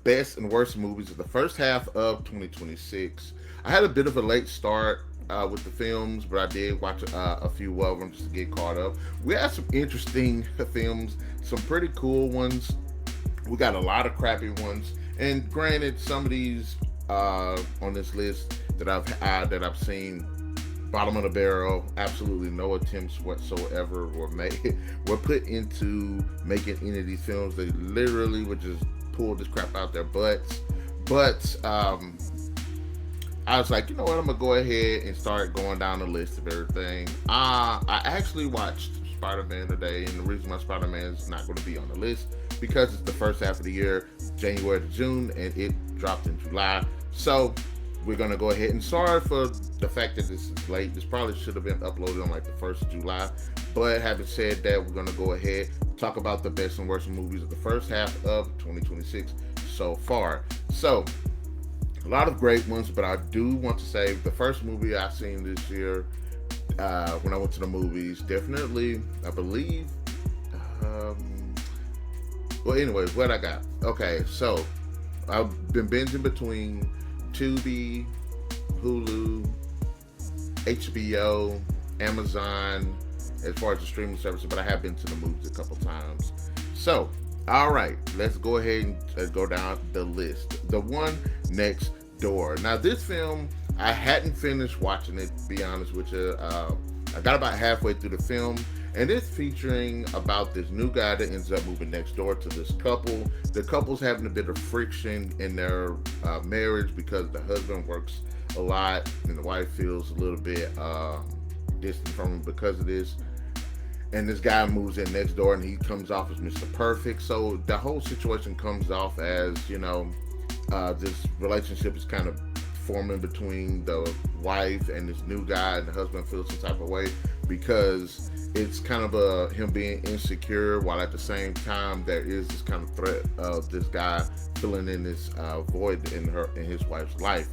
best and worst movies of the first half of 2026. I had a bit of a late start with the films, but I did watch a few of them just to get caught up. We had some interesting films, some pretty cool ones. We got a lot of crappy ones, and granted, some of these on this list that I've seen, bottom of the barrel, absolutely no attempts whatsoever were made were put into making any of these films. They literally would just pull this crap out their butts. But I was like, you know what? I'm gonna go ahead and start going down the list of everything. I actually watched Spider-Man today, and the reason why Spider-Man is not going to be on the list because it's the first half of the year, January to June, and it dropped in July. So we're gonna go ahead and sorry for the fact that this is late. This probably should have been uploaded on like the 1st of July. But having said that, we're gonna go ahead and talk about the best and worst movies of the first half of 2026 so far. So a lot of great ones, but I do want to say the first movie I seen this year when I went to the movies, definitely, I believe. Well, anyways, what I got? Okay, so I've been binging between Tubi, Hulu, HBO, Amazon, as far as the streaming services, but I have been to the movies a couple times. So, all right, let's go ahead and go down the list. The One Next Door. Now, this film, I hadn't finished watching it, to be honest with you. I got about halfway through the film, and it's featuring about this new guy that ends up moving next door to this couple. The couple's having a bit of friction in their marriage because the husband works a lot and the wife feels a little bit distant from him because of this. And this guy moves in next door and he comes off as Mr. Perfect. So the whole situation comes off as, this relationship is kind of forming between the wife and this new guy, and the husband feels some type of way because it's kind of him being insecure, while at the same time there is this kind of threat of this guy filling in this void in his wife's life.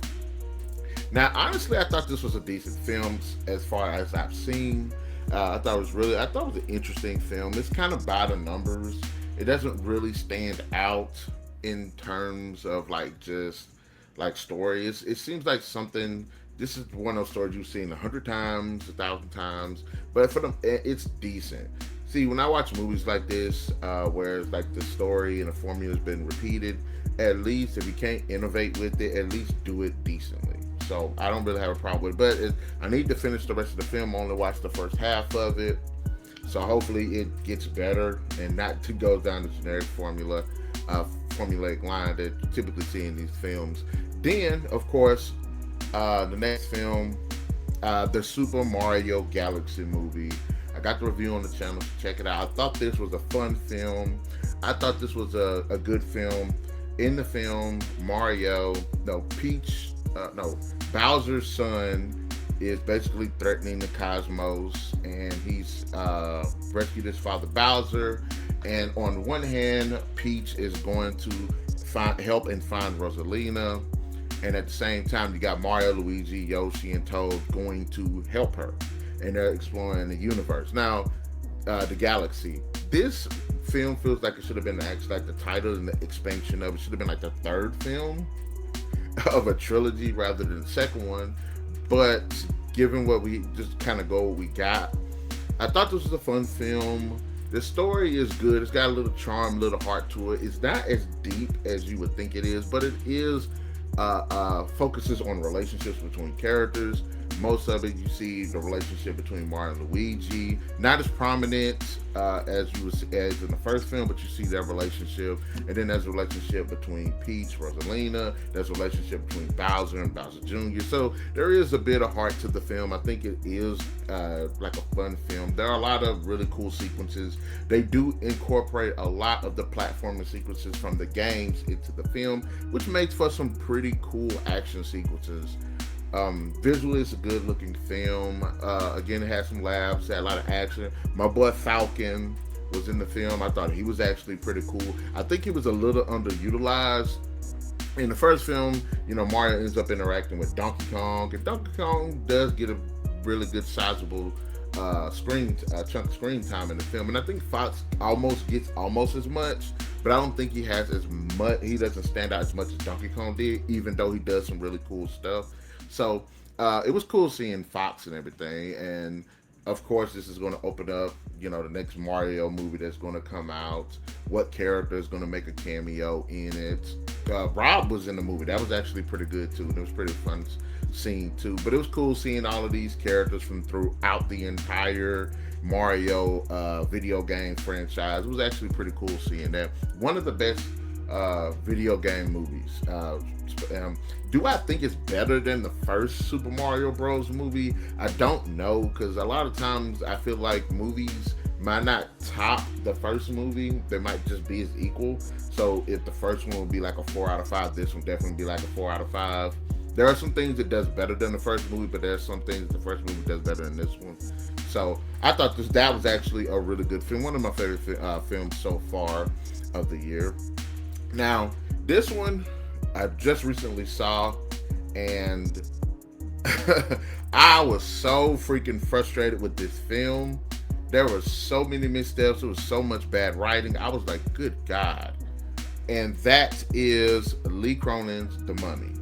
Now, honestly, I thought this was a decent film as far as I've seen. I thought it was an interesting film. It's kind of by the numbers. It doesn't really stand out in terms of just stories. It seems like something. This is one of those stories you've seen 100 times, 1,000 times, but for them, it's decent. See, when I watch movies like this, where it's like the story and the formula has been repeated, at least if you can't innovate with it, at least do it decently. So I don't really have a problem with it, but I need to finish the rest of the film. I only watched the first half of it, so hopefully it gets better and not to go down the generic formulaic line that you typically see in these films. Then, of course, the next film, the Super Mario Galaxy movie. I got the review on the channel, so check it out. I thought this was a fun film. I thought this was a good film. In the film, Bowser's son is basically threatening the cosmos, and he's rescued his father Bowser. And on one hand, Peach is going to help and find Rosalina, and at the same time, you got Mario, Luigi, Yoshi, and Toad going to help her, and they're exploring the universe. Now, the galaxy. This film feels like it should have been actually like the title and the expansion of it should have been like the third film of a trilogy rather than the second one. But given what we just kind of what we got, I thought this was a fun film. The story is good. It's got a little charm, a little heart to it. It's not as deep as you would think it is, but it is focuses on relationships between characters. Most of it, you see the relationship between Mario and Luigi, not as prominent as in the first film, but you see their relationship, and then there's a relationship between Peach, Rosalina. There's a relationship between Bowser and Bowser Jr. So there is a bit of heart to the film. I think it is like a fun film. There are a lot of really cool sequences. They do incorporate a lot of the platforming sequences from the games into the film, which makes for some pretty cool action sequences. Visually, it's a good looking film. Again, it had some laughs, had a lot of action. My boy Falcon was in the film. I thought he was actually pretty cool. I think he was a little underutilized. In the first film, Mario ends up interacting with Donkey Kong, and Donkey Kong does get a really good sizable chunk of screen time in the film, and I think Fox almost gets almost as much, but I don't think he has as much. He doesn't stand out as much as Donkey Kong did, even though he does some really cool stuff. So it was cool seeing Fox and everything, and of course, this is going to open up, the next Mario movie that's going to come out. What character is going to make a cameo in it? Rob was in the movie. That was actually pretty good too. It was pretty fun scene too. But it was cool seeing all of these characters from throughout the entire Mario video game franchise. It was actually pretty cool seeing that. One of the best video game movies. Do I think it's better than the first Super Mario Bros. Movie? I don't know, because a lot of times I feel like movies might not top the first movie. They might just be as equal. So if the first one would be like a 4 out of 5, this one definitely be like a 4 out of 5. There are some things it does better than the first movie, but there are some things the first movie does better than this one. So I thought that was actually a really good film. One of my favorite films so far of the year. Now, this one I just recently saw, and I was so freaking frustrated with this film. There were so many missteps. There was so much bad writing. I was like, good God. And that is Lee Cronin's The Mummy.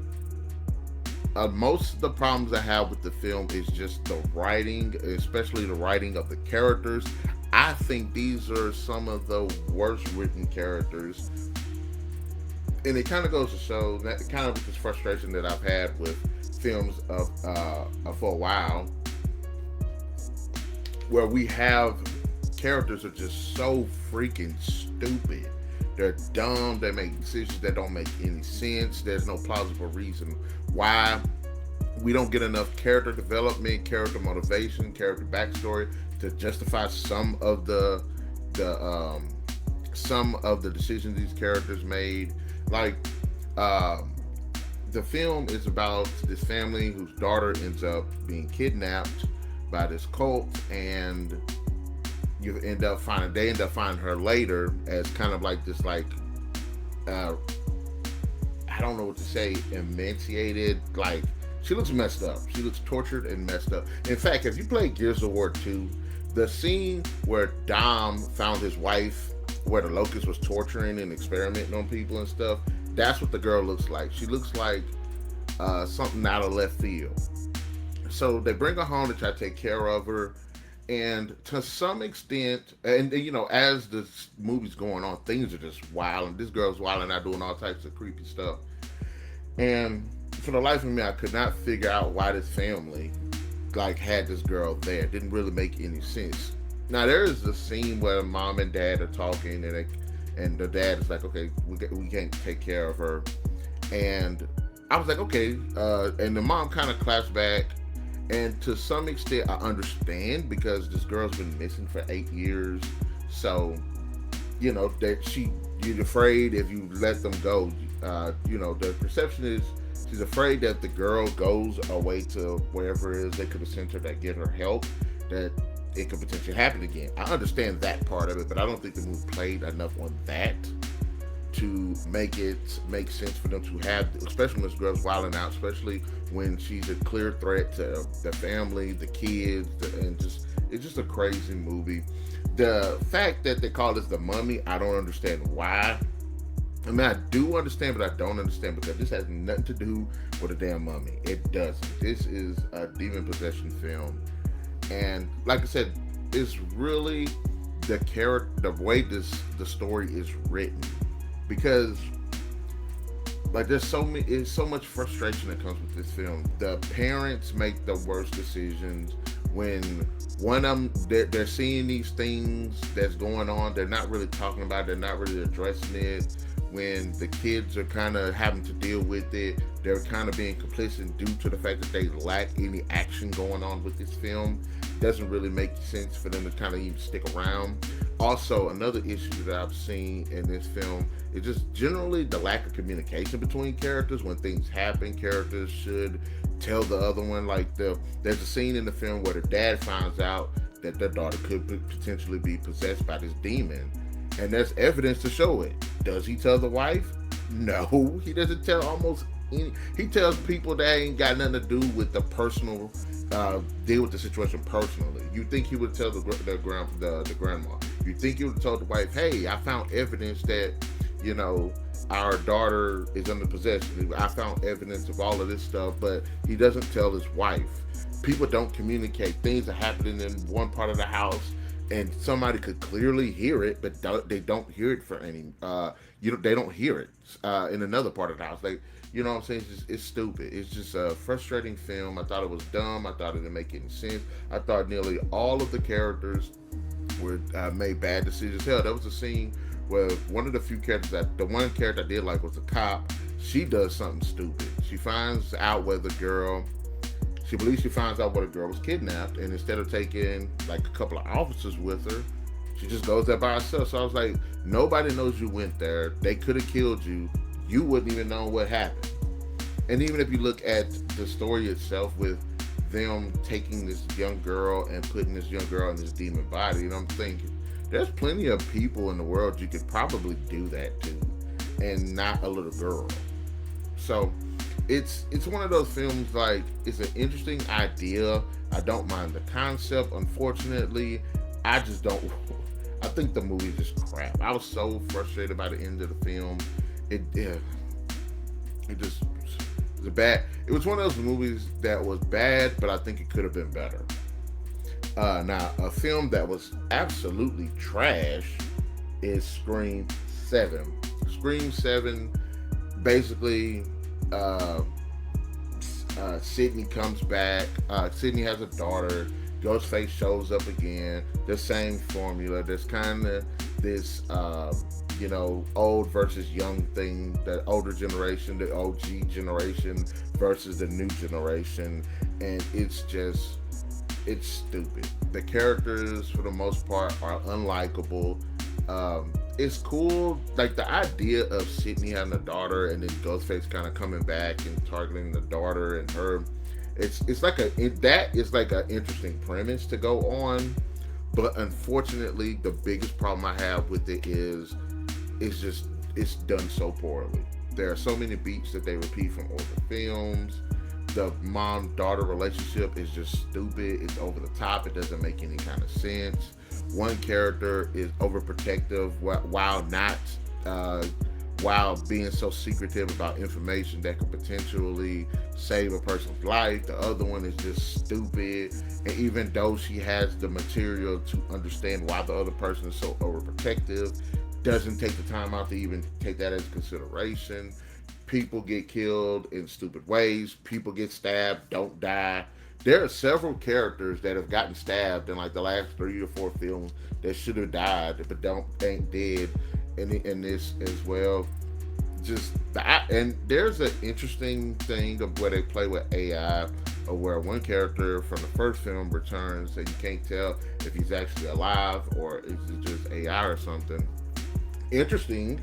Most of the problems I have with the film is just the writing, especially the writing of the characters. I think these are some of the worst written characters. And it kind of goes to show that kind of this frustration that I've had with films for a while, where we have characters that are just so freaking stupid. They're dumb. They make decisions that don't make any sense. There's no plausible reason why. We don't get enough character development, character motivation, character backstory to justify some of the decisions these characters made. Like, the film is about this family whose daughter ends up being kidnapped by this cult, and they end up finding her later as kind of like this, like, I don't know what to say, emaciated. Like, she looks messed up. She looks tortured and messed up. In fact, if you play Gears of War 2, the scene where Dom found his wife, where the Locust was torturing and experimenting on people and stuff, that's what the girl looks like. She looks like something out of left field. So they bring her home to try to take care of her, and to some extent, and as the movie's going on, things are just wild, and this girl's wilding out, doing all types of creepy stuff. And for the life of me, I could not figure out why this family had this girl there. It didn't really make any sense. Now, there is a scene where mom and dad are talking, and the dad is like, okay, we can't take care of her. And I was like, okay. And the mom kind of claps back. And to some extent, I understand, because this girl's been missing for 8 years. So, that you're afraid if you let them go. The perception is she's afraid that the girl goes away to wherever it is they could have sent her to get her help, that it could potentially happen again. I understand that part of it, but I don't think the movie played enough on that to make it make sense for them to have, especially when this girl's wilding out, especially when she's a clear threat to the family, the kids, and it's just a crazy movie. The fact that they call this The Mummy, I don't understand why. I mean, I do understand, but I don't understand, because this has nothing to do with a damn mummy. It doesn't. This is a demon possession film. And like I said, it's really the way the story is written, because there's so much frustration that comes with this film. The parents make the worst decisions. When one of them, they're seeing these things that's going on, they're not really talking about it, they're not really addressing it. When the kids are kind of having to deal with it, they're kind of being complicit due to the fact that they lack any action going on with this film. It doesn't really make sense for them to kind of even stick around. Also, another issue that I've seen in this film is just generally the lack of communication between characters. When things happen, characters should tell the other one. There's a scene in the film where the dad finds out that their daughter could potentially be possessed by this demon, and there's evidence to show it. Does he tell the wife? No, he doesn't tell almost He tells people that ain't got nothing to do with the personal, deal with the situation personally. You think he would tell the grandma? You think he would have told the wife, "Hey, I found evidence that, you know, our daughter is under possession. I found evidence of all of this stuff," but he doesn't tell his wife. People don't communicate. Things are happening in one part of the house, and somebody could clearly hear it, but they don't hear it for any. They don't hear it in another part of the house. Like, you know what I'm saying? It's stupid. It's just a frustrating film. I thought it was dumb. I thought it didn't make any sense. I thought nearly all of the characters were made bad decisions. Hell, there was a scene where one of the few characters the one character I did like was a cop. She does something stupid. She finds out where the girl. She believes she finds out where the girl was kidnapped, and instead of taking like a couple of officers with her, she just goes there by herself. So I was like, nobody knows you went there. They could have killed you. You wouldn't even know what happened. And even if you look at the story itself with them taking this young girl and putting this young girl in this demon body, and I'm thinking, there's plenty of people in the world you could probably do that to, and not a little girl. So it's one of those films, like, it's an interesting idea. I don't mind the concept. Unfortunately, I just don't. I think the movie is just crap. I was so frustrated by the end of the film. It just was a bad. It was one of those movies that was bad, but I think it could have been better. Now, a film that was absolutely trash is Scream 7. Scream 7, basically, Sydney comes back. Sydney has a daughter. Ghostface shows up again. The same formula. There's kind of this, old versus young thing. The older generation, the OG generation versus the new generation. And it's stupid. The characters, for the most part, are unlikable. It's cool, like the idea of Sydney having a daughter and then Ghostface kind of coming back and targeting the daughter and her. That is like an interesting premise to go on, but unfortunately, the biggest problem I have with it is it's done so poorly. There are so many beats that they repeat from older films. The mom-daughter relationship is just stupid. It's over the top. It doesn't make any kind of sense. One character is overprotective while being so secretive about information that could potentially save a person's life. The other one is just stupid. And even though she has the material to understand why the other person is so overprotective, doesn't take the time out to even take that as consideration. People get killed in stupid ways. People get stabbed, don't die. There are several characters that have gotten stabbed in like the last 3 or 4 films that should have died, but ain't dead in this as well. And there's an interesting thing of where they play with AI, or where one character from the first film returns, and you can't tell if he's actually alive or is it just AI or something. Interesting.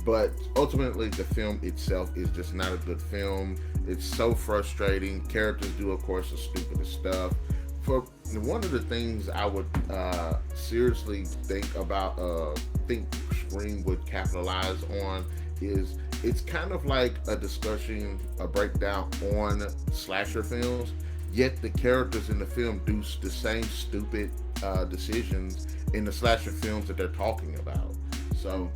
But ultimately, the film itself is just not a good film. It's so frustrating. Characters do, of course, the stupidest stuff. For one of the things I would seriously think Scream would capitalize on is it's kind of like a discussion, a breakdown on slasher films. Yet the characters in the film do the same stupid decisions in the slasher films that they're talking about. So,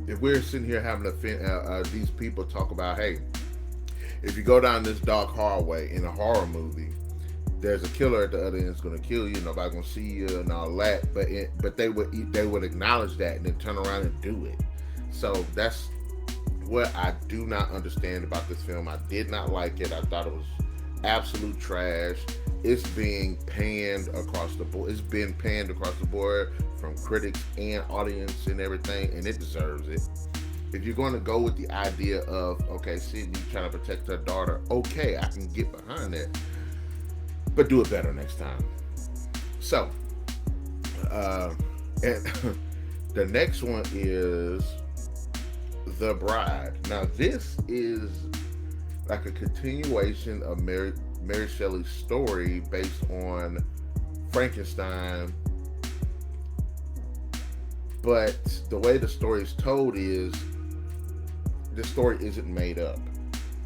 if we're sitting here having these people talk about, hey, if you go down this dark hallway in a horror movie, there's a killer at the other end that's going to kill you. Nobody's going to see you and all that. But they would acknowledge that and then turn around and do it. So that's what I do not understand about this film. I did not like it. I thought it was absolute trash. It's being panned across the board. It's been panned across the board from critics and audience and everything, and it deserves it. If you're going to go with the idea of, okay, Sydney trying to protect her daughter, okay, I can get behind that, but do it better next time. So, and the next one is The Bride. Now, this is like a continuation of Mary Shelley's story based on Frankenstein, but the way the story is told is this story isn't made up.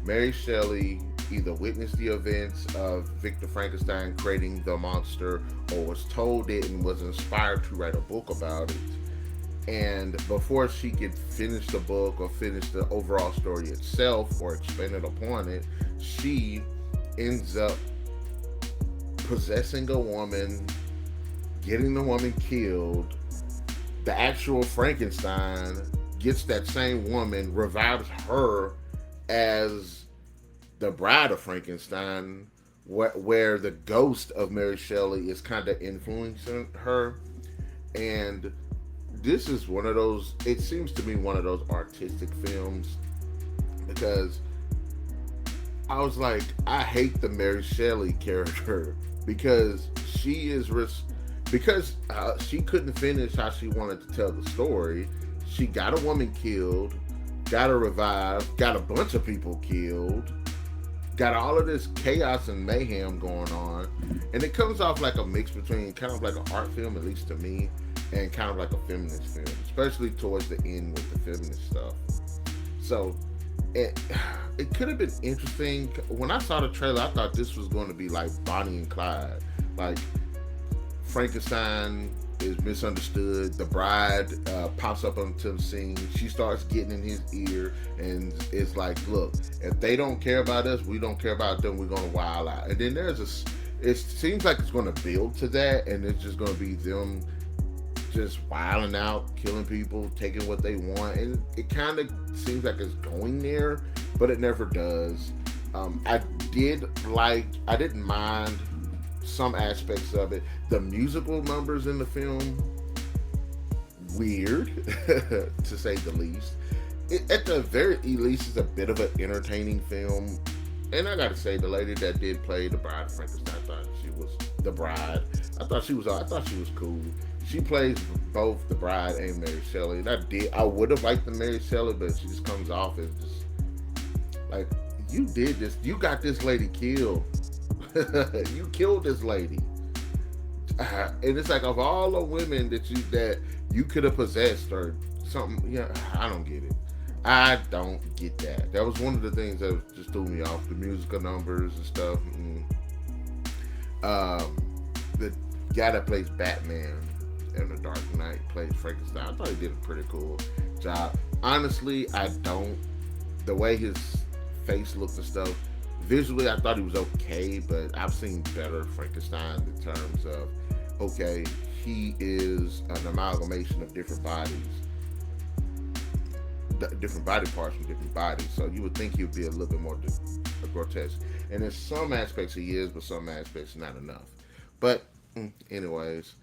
Mary Shelley either witnessed the events of Victor Frankenstein creating the monster, or was told it and was inspired to write a book about it. And before she could finish the book or finish the overall story itself or expand it upon it, she ends up possessing a woman, getting the woman killed. The actual Frankenstein gets that same woman, revives her as the bride of Frankenstein, where the ghost of Mary Shelley is kind of influencing her. And this is one of those, it seems to me, one of those artistic films, because I was like, I hate the Mary Shelley character because she couldn't finish how she wanted to tell the story. She got a woman killed, got her revived, got a bunch of people killed, got all of this chaos and mayhem going on, and it comes off like a mix between kind of like an art film, at least to me, and kind of like a feminist film, especially towards the end with the feminist stuff. So it could have been interesting. When I saw the trailer, I thought this was going to be like Bonnie and Clyde. Like, Frankenstein is misunderstood. The bride pops up onto the scene. She starts getting in his ear and it's like, look, if they don't care about us, we don't care about them. We're going to wild out. And then it seems like it's going to build to that, and it's just going to be them just wilding out, killing people, taking what they want, and it kind of seems like it's going there, but it never does. I didn't mind some aspects of it. The musical numbers in the film, weird, to say the least. At the very least, it's a bit of an entertaining film. And I gotta say, the lady that did play the bride of Frankenstein, I thought she was the bride. I thought she was cool. She plays both the bride and Mary Shelley. And I would have liked the Mary Shelley, but she just comes off as just like, you did this. You got this lady killed. You killed this lady. And it's like, of all the women that you could have possessed or something, yeah, I don't get it. I don't get that. That was one of the things that just threw me off. The musical numbers and stuff. The guy that plays Batman in The Dark Knight plays Frankenstein. I thought he did a pretty cool job. Honestly, the way his face looked and stuff, visually I thought he was okay, but I've seen better Frankenstein in terms of, okay, he is an amalgamation of different bodies, different body parts from different bodies, so you would think he would be a little bit more grotesque. And in some aspects he is, but some aspects not enough. But anyways,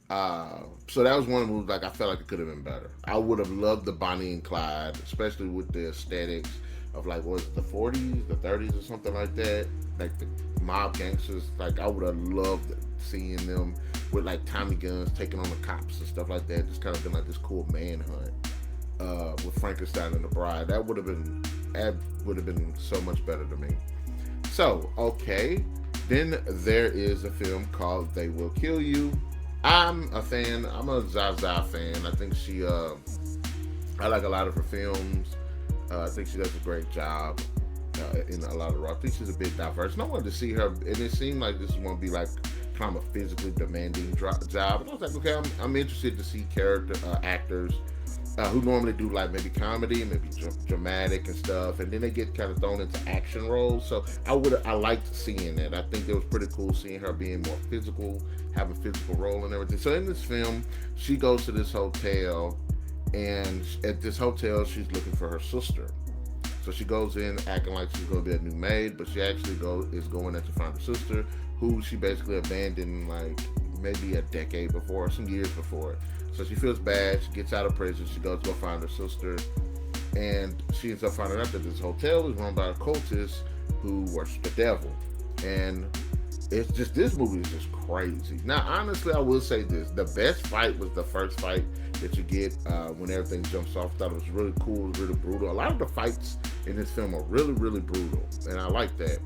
so that was one of the movies, like, I felt like it could have been better. I would have loved the Bonnie and Clyde, especially with the aesthetics of, like, what was it, the 40s, the 30s or something like that, like the mob gangsters. Like, I would have loved seeing them with, like, Tommy guns taking on the cops and stuff like that. Just kind of been like this cool manhunt with Frankenstein and the Bride. That would have been so much better to me. So, okay, then there is a film called They Will Kill You. I'm a fan. I'm a Zaza fan. I think I like a lot of her films. I think she does a great job in a lot of roles. I think she's a bit diverse. And I wanted to see her, and it seemed like this is going to be like kind of a physically demanding job. And I was like, okay, I'm interested to see actors who normally do like maybe comedy, maybe dramatic and stuff, and then they get kind of thrown into action roles. So I liked seeing that. I think it was pretty cool seeing her being more physical, have a physical role and everything. So in this film, she goes to this hotel, and at this hotel, she's looking for her sister. So she goes in acting like she's going to be a new maid, but she actually is going there to find her sister, who she basically abandoned like maybe a decade before, some years before. So she feels bad. She gets out of prison. She goes to go find her sister, and she ends up finding out that this hotel is run by occultists who worship the devil. And it's just, this movie is just crazy. Now, honestly, I will say this: the best fight was the first fight that you get when everything jumps off. I thought it was really cool, really brutal. A lot of the fights in this film are really, really brutal, and I like that.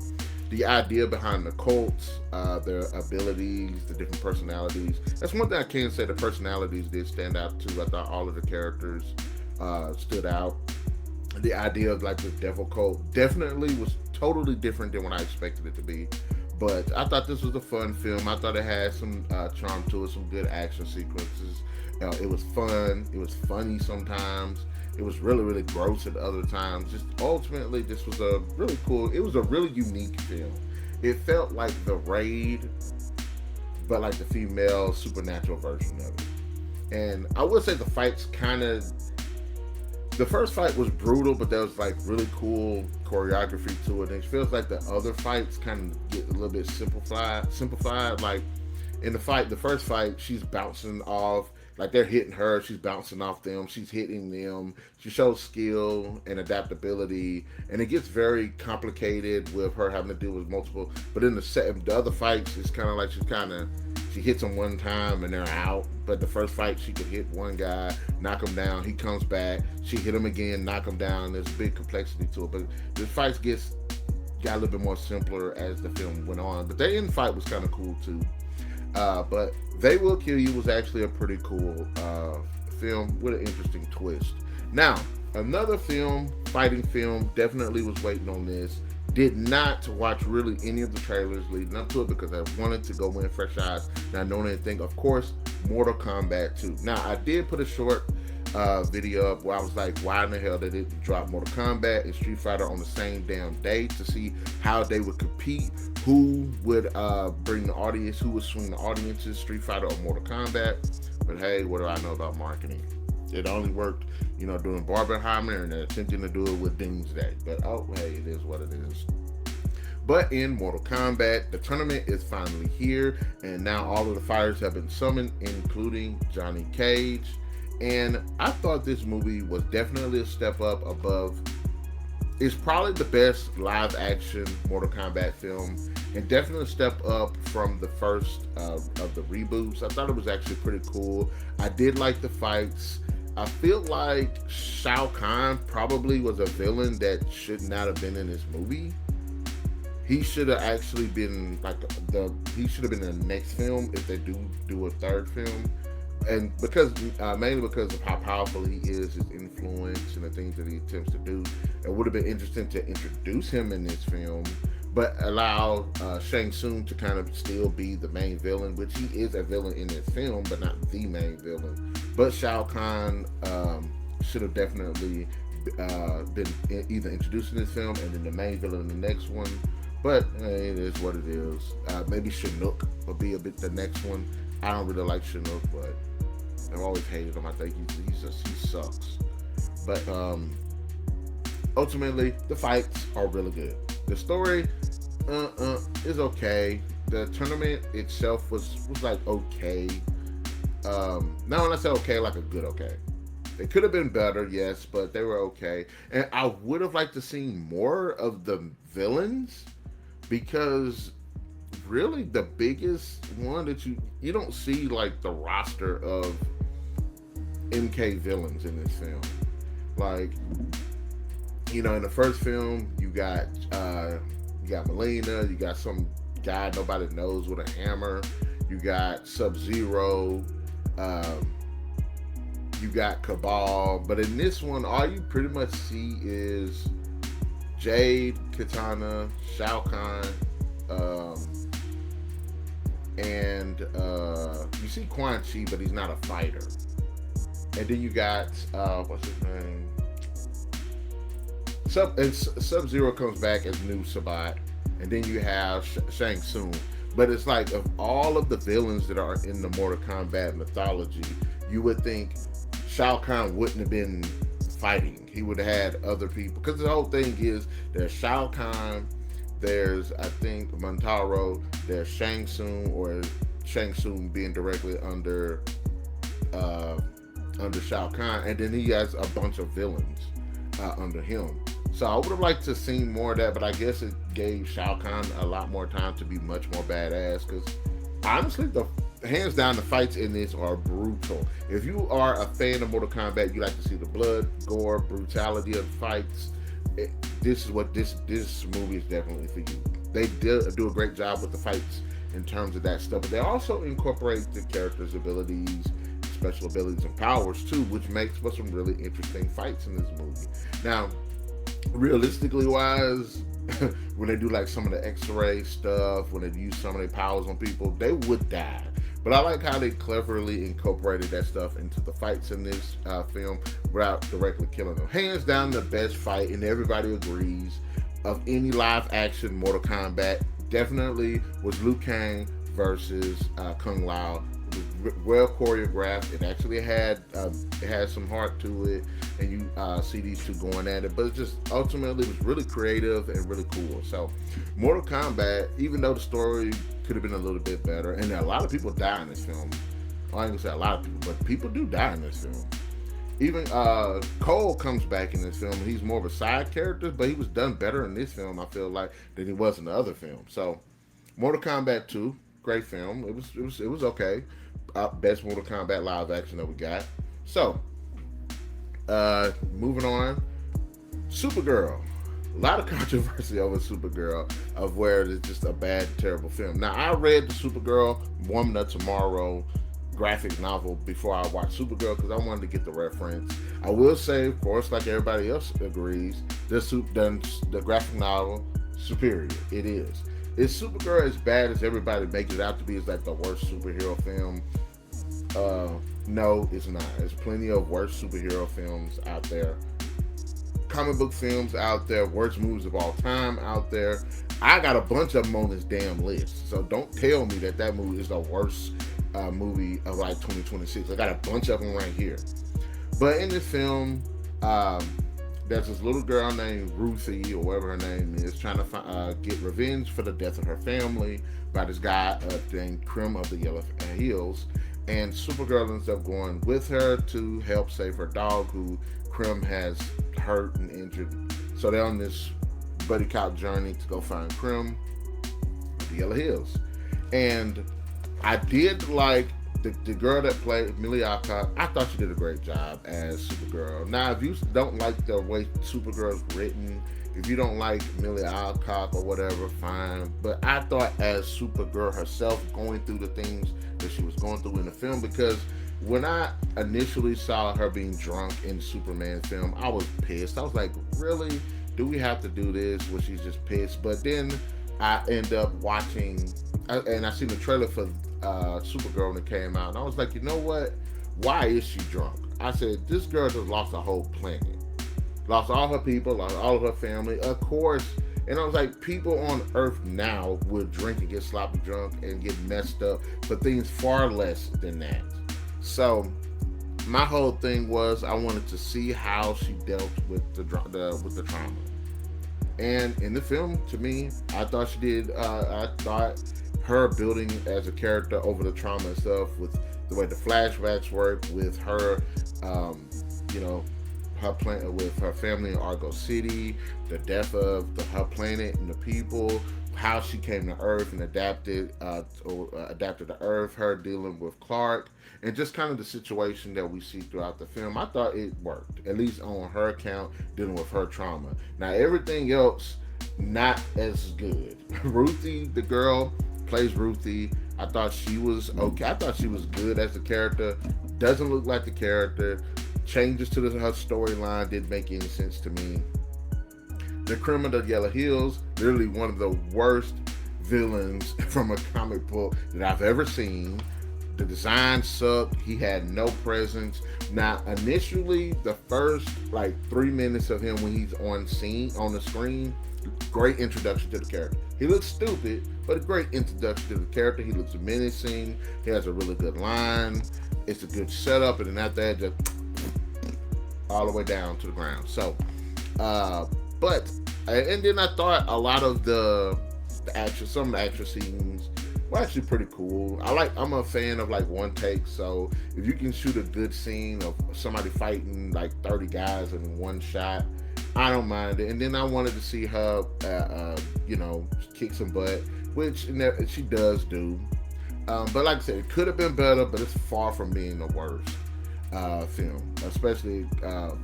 The idea behind the cults, their abilities, the different personalities. That's one thing I can say. The personalities did stand out too. I thought all of the characters stood out. The idea of like the devil cult definitely was totally different than what I expected it to be. But I thought this was a fun film. I thought it had some charm to it, some good action sequences. It was fun. It was funny sometimes. It was really, really gross at other times. Just ultimately, this was a really cool. It was a really unique film. It felt like The Raid, but like the female supernatural version of it. And I would say the fights kind of, the first fight was brutal, but there was like really cool choreography to it. And it feels like the other fights kind of get a little bit simplified. Like in the first fight, she's bouncing off, like they're hitting her, she's bouncing off them, she's hitting them. She shows skill and adaptability, and it gets very complicated with her having to deal with multiple. But in the other fights, it's kind of like she hits him one time and they're out. But the first fight, she could hit one guy, knock him down, he comes back, she hit him again, knock him down. There's big complexity to it. But the fights got a little bit more simpler as the film went on. But the end fight was kind of cool too. But They Will Kill You was actually a pretty cool film with an interesting twist. Now, another fighting film, definitely was waiting on this. Did not watch really any of the trailers leading up to it because I wanted to go in fresh eyes, not knowing anything. Of course, Mortal Kombat 2. Now, I did put a short video up where I was like, why in the hell they didn't drop Mortal Kombat and Street Fighter on the same damn day to see how they would compete, who would bring the audience, who would swing the audiences, Street Fighter or Mortal Kombat. But hey, what do I know about marketing? It only worked, doing Barbenheimer, and they're attempting to do it with Doomsday. But oh, hey, it is what it is. But in Mortal Kombat, the tournament is finally here, and now all of the fighters have been summoned, including Johnny Cage. And I thought this movie was definitely a step up above. It's probably the best live action Mortal Kombat film, and definitely a step up from the first of the reboots. I thought it was actually pretty cool. I did like the fights. I feel like Shao Kahn probably was a villain that should not have been in this movie. He should have actually been he should have been in the next film if they do a third film. And mainly because of how powerful he is, his influence, and the things that he attempts to do, it would have been interesting to introduce him in this film, but allow Shang Tsung to kind of still be the main villain, which he is a villain in this film, but not the main villain. But Shao Kahn should have definitely been either introduced in this film and then the main villain in the next one. But it is what it is. Maybe Chinook will be the next one. I don't really like Chinook, but I've always hated him. I think he sucks. But ultimately, the fights are really good. The story is okay. The tournament itself was like okay. Now when I say okay, like a good okay. It could have been better, yes, but they were okay. And I would have liked to see more of the villains, because really the biggest one that you don't see like the roster of MK villains in this film. Like, in the first film you got Melina, you got some guy nobody knows with a hammer, you got Sub-Zero, you got Cabal, but in this one all you pretty much see is Jade, Katana, Shao Kahn, and you see Quan Chi, but he's not a fighter. And then you got what's his name? Sub-Zero comes back as New Sabat, and then you have Shang Tsung. But it's like, of all of the villains that are in the Mortal Kombat mythology, you would think Shao Kahn wouldn't have been fighting. He would have had other people, because the whole thing is there's Shao Kahn, there's I think Montaro, there's Shang Tsung, or Shang Tsung being directly under Shao Kahn, and then he has a bunch of villains under him. So I would have liked to see more of that, but I guess it gave Shao Kahn a lot more time to be much more badass, because honestly, hands down, the fights in this are brutal. If you are a fan of Mortal Kombat, you like to see the blood, gore, brutality of the fights, this is what this movie is definitely for you. They do a great job with the fights in terms of that stuff, but they also incorporate the characters' abilities, special abilities, and powers too, which makes for some really interesting fights in this movie. Now, realistically wise, when they do like some of the X-ray stuff, when they use some of their powers on people, they would die. But I like how they cleverly incorporated that stuff into the fights in this film without directly killing them. Hands down, the best fight, and everybody agrees, of any live action Mortal Kombat definitely was Liu Kang versus Kung Lao. It was well choreographed. It had some heart to it, and you see these two going at it. But it just ultimately was really creative and really cool. So, Mortal Kombat, even though the story could have been a little bit better, and a lot of people die in this film. I ain't gonna say a lot of people, but people do die in this film. Even Cole comes back in this film, and he's more of a side character, but he was done better in this film, I feel like, than he was in the other film. So, Mortal Kombat 2, great film. It was okay. Best Mortal Kombat live action that we got. So, moving on, Supergirl. A lot of controversy over Supergirl, of where it's just a bad, terrible film. Now, I read the Supergirl Woman of Tomorrow graphic novel before I watched Supergirl because I wanted to get the reference. I will say, of course, like everybody else agrees, the graphic novel superior. It is. Is Supergirl as bad as everybody makes it out to be? Is like the worst superhero film? No, it's not. There's plenty of worse superhero films out there. Comic book films out there, worst movies of all time out there. I got a bunch of them on this damn list. So don't tell me that movie is the worst movie of like 2026. I got a bunch of them right here. But in this film, there's this little girl named Ruthie, or whatever her name is, trying to get revenge for the death of her family by this guy named Krim of the Yellow Hills. And Supergirl ends up going with her to help save her dog, who Krim has hurt and injured. So they're on this buddy cop journey to go find Krim of the Yellow Hills. And I did like the girl that played Amelia Alcott. I thought she did a great job as Supergirl. Now, if you don't like the way Supergirl's written, if you don't like Amelia Alcott or whatever, fine. But I thought as Supergirl herself, going through the things that she was going through in the film, because when I initially saw her being drunk in the Superman film, I was pissed. I was like, really? Do we have to do this where she's just pissed? But then I end up watching, and I seen the trailer for Supergirl when it came out, and I was like, you know what? Why is she drunk? I said, this girl just lost a whole planet. Lost all her people, lost all of her family, of course. And I was like, people on Earth now would drink and get sloppy drunk and get messed up for things far less than that. So my whole thing was I wanted to see how she dealt with the trauma. And in the film, to me, I thought she did. I thought her building as a character over the trauma and stuff, with the way the flashbacks work, with her, you know, her planet with her family in Argo City, the death of her planet and the people, how she came to Earth and adapted to Earth, her dealing with Clark, and just kind of the situation that we see throughout the film. I thought it worked, at least on her account, dealing with her trauma. Now, everything else, not as good. Ruthie, the girl, plays Ruthie. I thought she was okay. I thought she was good as a character. Doesn't look like the character. Changes to her storyline didn't make any sense to me. The Criminal of the Yellow Hills, literally one of the worst villains from a comic book that I've ever seen. The design sucked. He had no presence. Now, initially, the first like 3 minutes of him when he's on the screen, great introduction to the character. He looks stupid, but a great introduction to the character. He looks menacing. He has a really good line. It's a good setup, and then after that, just all the way down to the ground. So, and then I thought a lot of the action, some of the action scenes were actually pretty cool. I'm a fan of like one take, so if you can shoot a good scene of somebody fighting like 30 guys in one shot, I don't mind it. And then I wanted to see her, kick some butt, which she does do. But like I said, it could have been better, but it's far from being the worst film. Especially,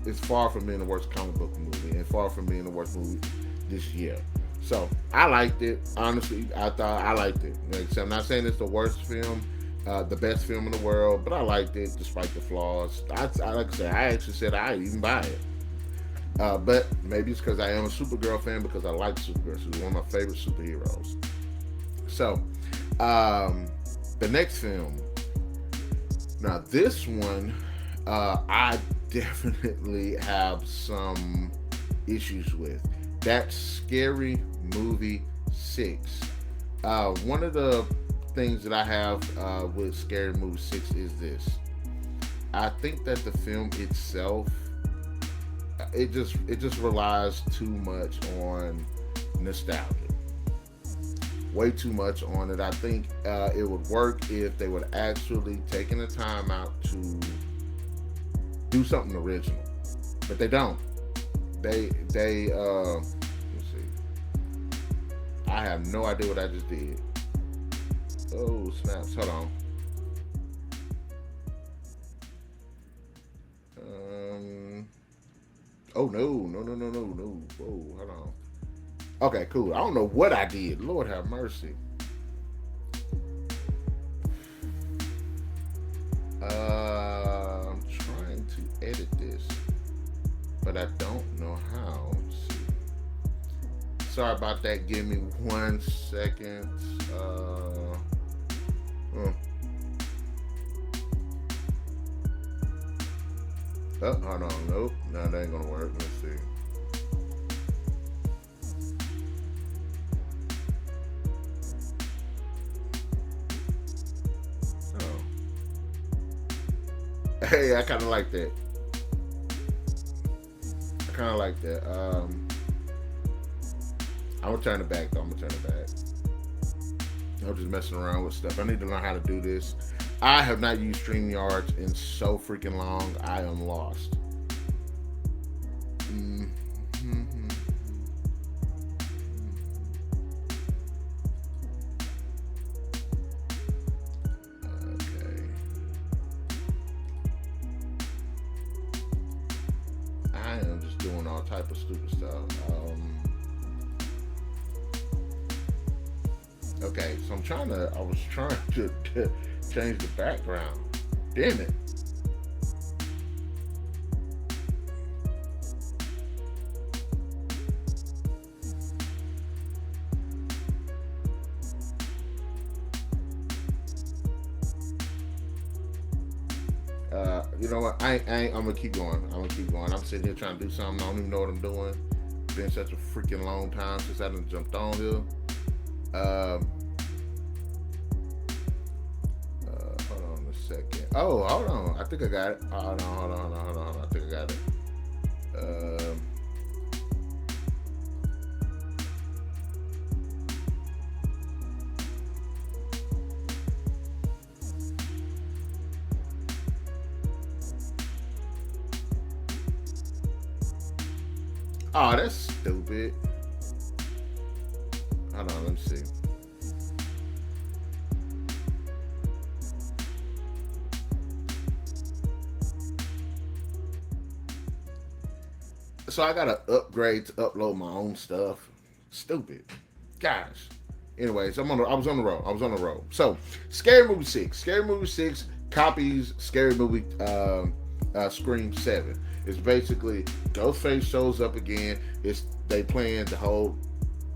it's far from being the worst comic book movie, and far from being the worst movie this year. So I liked it. Honestly, I liked it. Like, I'm not saying it's the worst film, the best film in the world, but I liked it despite the flaws. Like I said, I actually said I'd even buy it. But maybe it's because I am a Supergirl fan because I like Supergirl. She's one of my favorite superheroes. So, the next film. Now, this one, I definitely have some issues with. That's Scary Movie 6. One of the things that I have with Scary Movie 6 is this. I think that the film itself, it just relies too much on nostalgia. Way too much on it. I think it would work if they would actually taken the time out to do something original, but they don't. They let's see. I have no idea what I just did. Oh snaps! Hold on. Um. Oh no! Whoa! Hold on. Okay, cool. I don't know what I did. Lord have mercy. I'm trying to edit this, but I don't know how. Let's see. Sorry about that. Give me 1 second. Hmm. Oh, hold on. Nope. No, that ain't gonna work. Let's see. Oh. Hey, I kind of like that. I kind of like that. I'm gonna turn it back though. I'm gonna turn it back. I'm just messing around with stuff. I need to learn how to do this. I have not used StreamYards in so freaking long. I am lost. Mm-hmm. Okay. I am just doing all type of stupid stuff. Okay, so I was trying to change the background. Damn it. You know what? I'm gonna keep going. I'm gonna keep going. I'm sitting here trying to do something. I don't even know what I'm doing. It's been such a freaking long time since I done jumped on here. Um, Hold on a second. Oh, hold on. I think I got it. Hold on. I think I got it. Um, oh, that's stupid. Hold on. Let me see. So I gotta upgrade to upload my own stuff. Stupid. Gosh. Anyways, I was on the road. I was on the road. So, Scary Movie 6. Scary Movie 6 copies Scary Movie Scream 7. It's basically Ghostface shows up again. It's they playing the whole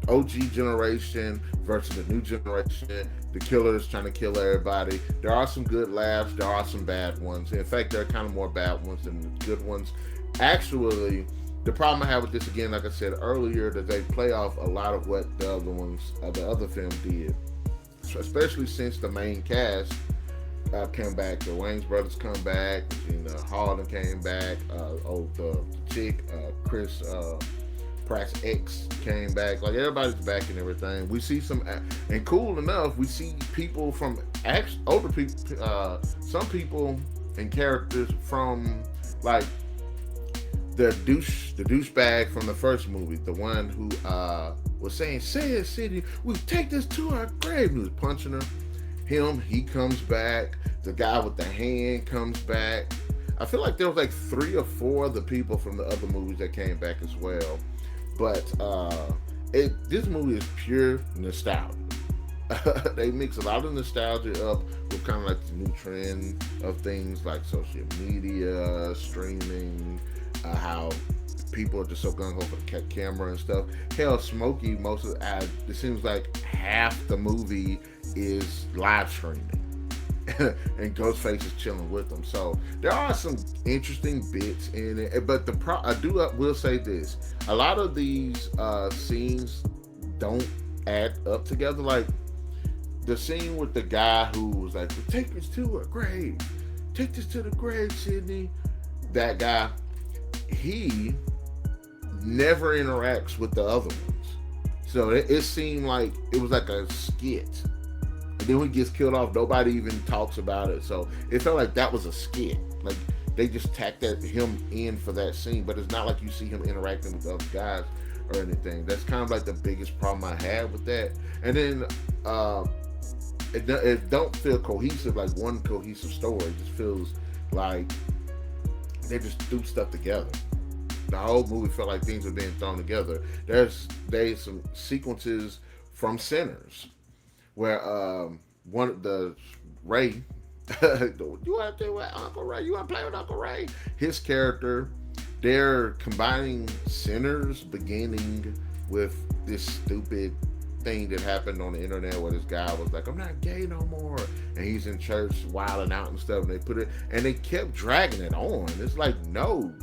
OG generation versus the new generation. The killers trying to kill everybody. There are some good laughs. There are some bad ones. In fact, there are kind of more bad ones than the good ones. Actually, the problem I have with this, again, like I said earlier, that they play off a lot of what the other ones, the other film did. So especially since the main cast came back, the Wayans brothers come back, Harden came back, the chick, Chris Pratt's ex came back. Like, everybody's back and everything. We see some, and cool enough, we see people from older people, some people and characters from like the douchebag from the first movie, the one who was saying, "Say it, city, we take this to our grave." He was punching her. He comes back. The guy with the hand comes back. I feel like there was like 3 or 4 of the people from the other movies that came back as well. But this movie is pure nostalgia. They mix a lot of nostalgia up with kind of like the new trend of things like social media, streaming, how people are just so gung ho for the camera and stuff. Hell, Smokey, most of it seems like half the movie is live streaming. And Ghostface is chilling with them. So there are some interesting bits in it, but will say this: a lot of these scenes don't add up together. Like the scene with the guy who was like, "Take this to a grave, take this to the grave, Sydney." That guy, he never interacts with the other ones, so it seemed like it was like a skit. And then when he gets killed off, nobody even talks about it. So it felt like that was a skit. Like they just tacked him in for that scene, but it's not like you see him interacting with other guys or anything. That's kind of like the biggest problem I had with that. And then it don't feel cohesive, like one cohesive story. It just feels like they just threw stuff together. The whole movie felt like things were being thrown together. There's some sequences from Sinners where one of the Ray, you want to do what Uncle Ray? You want to play with Uncle Ray? His character, they're combining Sinners, beginning with this stupid thing that happened on the internet where this guy was like, "I'm not gay no more," and he's in church wilding out and stuff. And they kept dragging it on. It's like, no,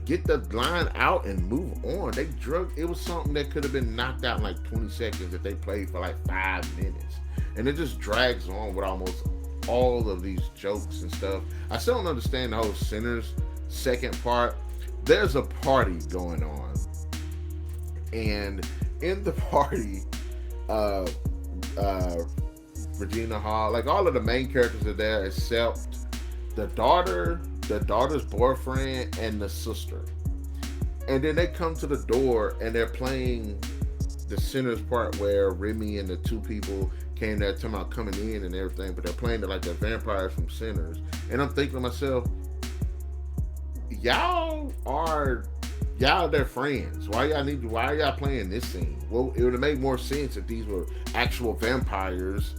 get the line out and move on. It was something that could have been knocked out in like 20 seconds if they played for like 5 minutes. And it just drags on with almost all of these jokes and stuff. I still don't understand the whole Sinners second part. There's a party going on, and in the party, Regina Hall, like all of the main characters are there except the daughter's boyfriend, and the sister. And then they come to the door and they're playing the Sinners part where Remy and the two people came there talking about coming in and everything, but they're playing it like they're vampires from Sinners. And I'm thinking to myself, y'all are their friends. Why are y'all playing this scene? Well, it would have made more sense if these were actual vampires,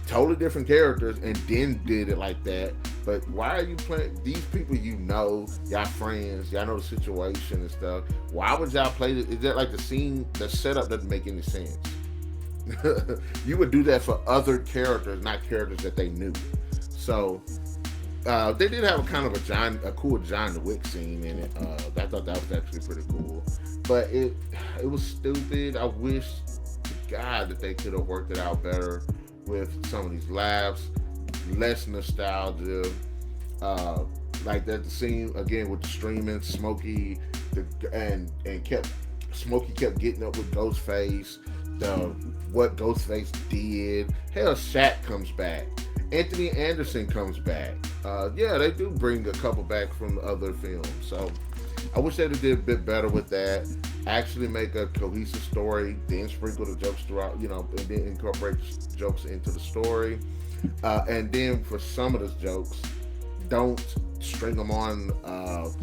totally different characters, and then did it like that. But why are you playing these people? Y'all friends, y'all know the situation and stuff. Why would y'all play this? Is that like the scene, the setup doesn't make any sense? You would do that for other characters, not characters that they knew. So they did have a kind of a cool John Wick scene in it. I thought that was actually pretty cool, but it was stupid. I wish to God that they could have worked it out better with some of these laughs, less nostalgia. Like that the scene again with the streaming, Smokey, Smokey kept getting up with Ghostface. What Ghostface did. Hell, Shaq comes back. Anthony Anderson comes back. They do bring a couple back from other films. So I wish they did a bit better with that. Actually make a cohesive story, then sprinkle the jokes throughout, and then incorporate jokes into the story. And then for some of those jokes, don't string them on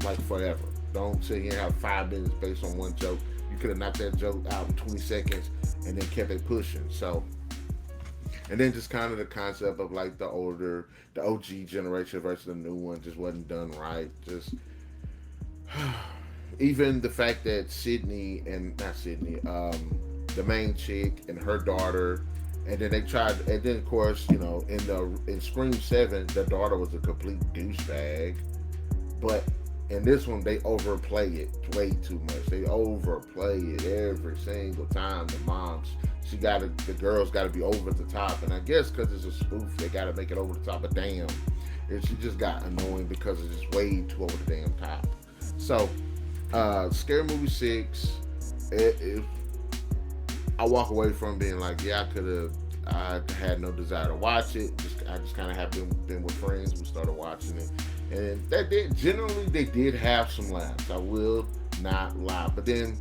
like forever. Don't sit here and have 5 minutes based on one joke. You could have knocked that joke out in 20 seconds and then kept it pushing. So, and then just kind of the concept of like the OG generation versus the new one just wasn't done right. Just even the fact that the main chick and her daughter, and then they tried, and then of course, in Scream 7, the daughter was a complete douchebag, but in this one they overplay it way too much. They overplay it every single time. The girl's got to be over the top, and I guess because it's a spoof, they got to make it over the top. But damn, she just got annoying because it's just way too over the damn top. So, Scary Movie 6, I walk away from being like, I had no desire to watch it. I just kind of have been with friends. We started watching it, and they did have some laughs. I will not lie, but then.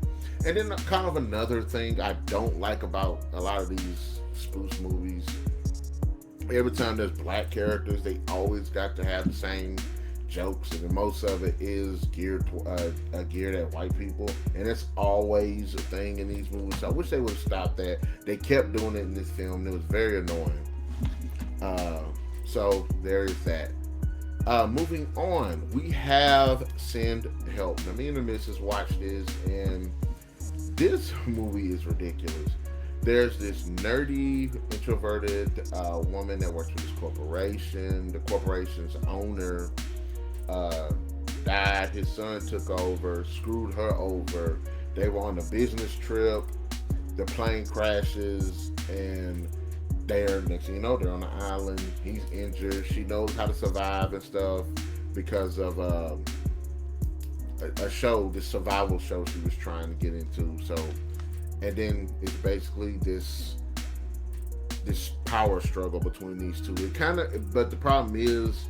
And then kind of another thing I don't like about a lot of these spoof movies, every time there's black characters, they always got to have the same jokes, and most of it is geared at white people, and it's always a thing in these movies. So I wish they would have stopped that. They kept doing it in this film, and it was very annoying. So there is that. Moving on, we have Send Help. Now, me and the missus watched this, and this movie is ridiculous. There's this nerdy, introverted woman that works for this corporation. The corporation's owner uh, died. His son took over, screwed her over. They were on a business trip. The plane crashes, and they're next thing you know, they're on the island. He's injured. She knows how to survive and stuff because of a show, this survival show she was trying to get into. So, and then it's basically this power struggle between these two. It kind of, but the problem is,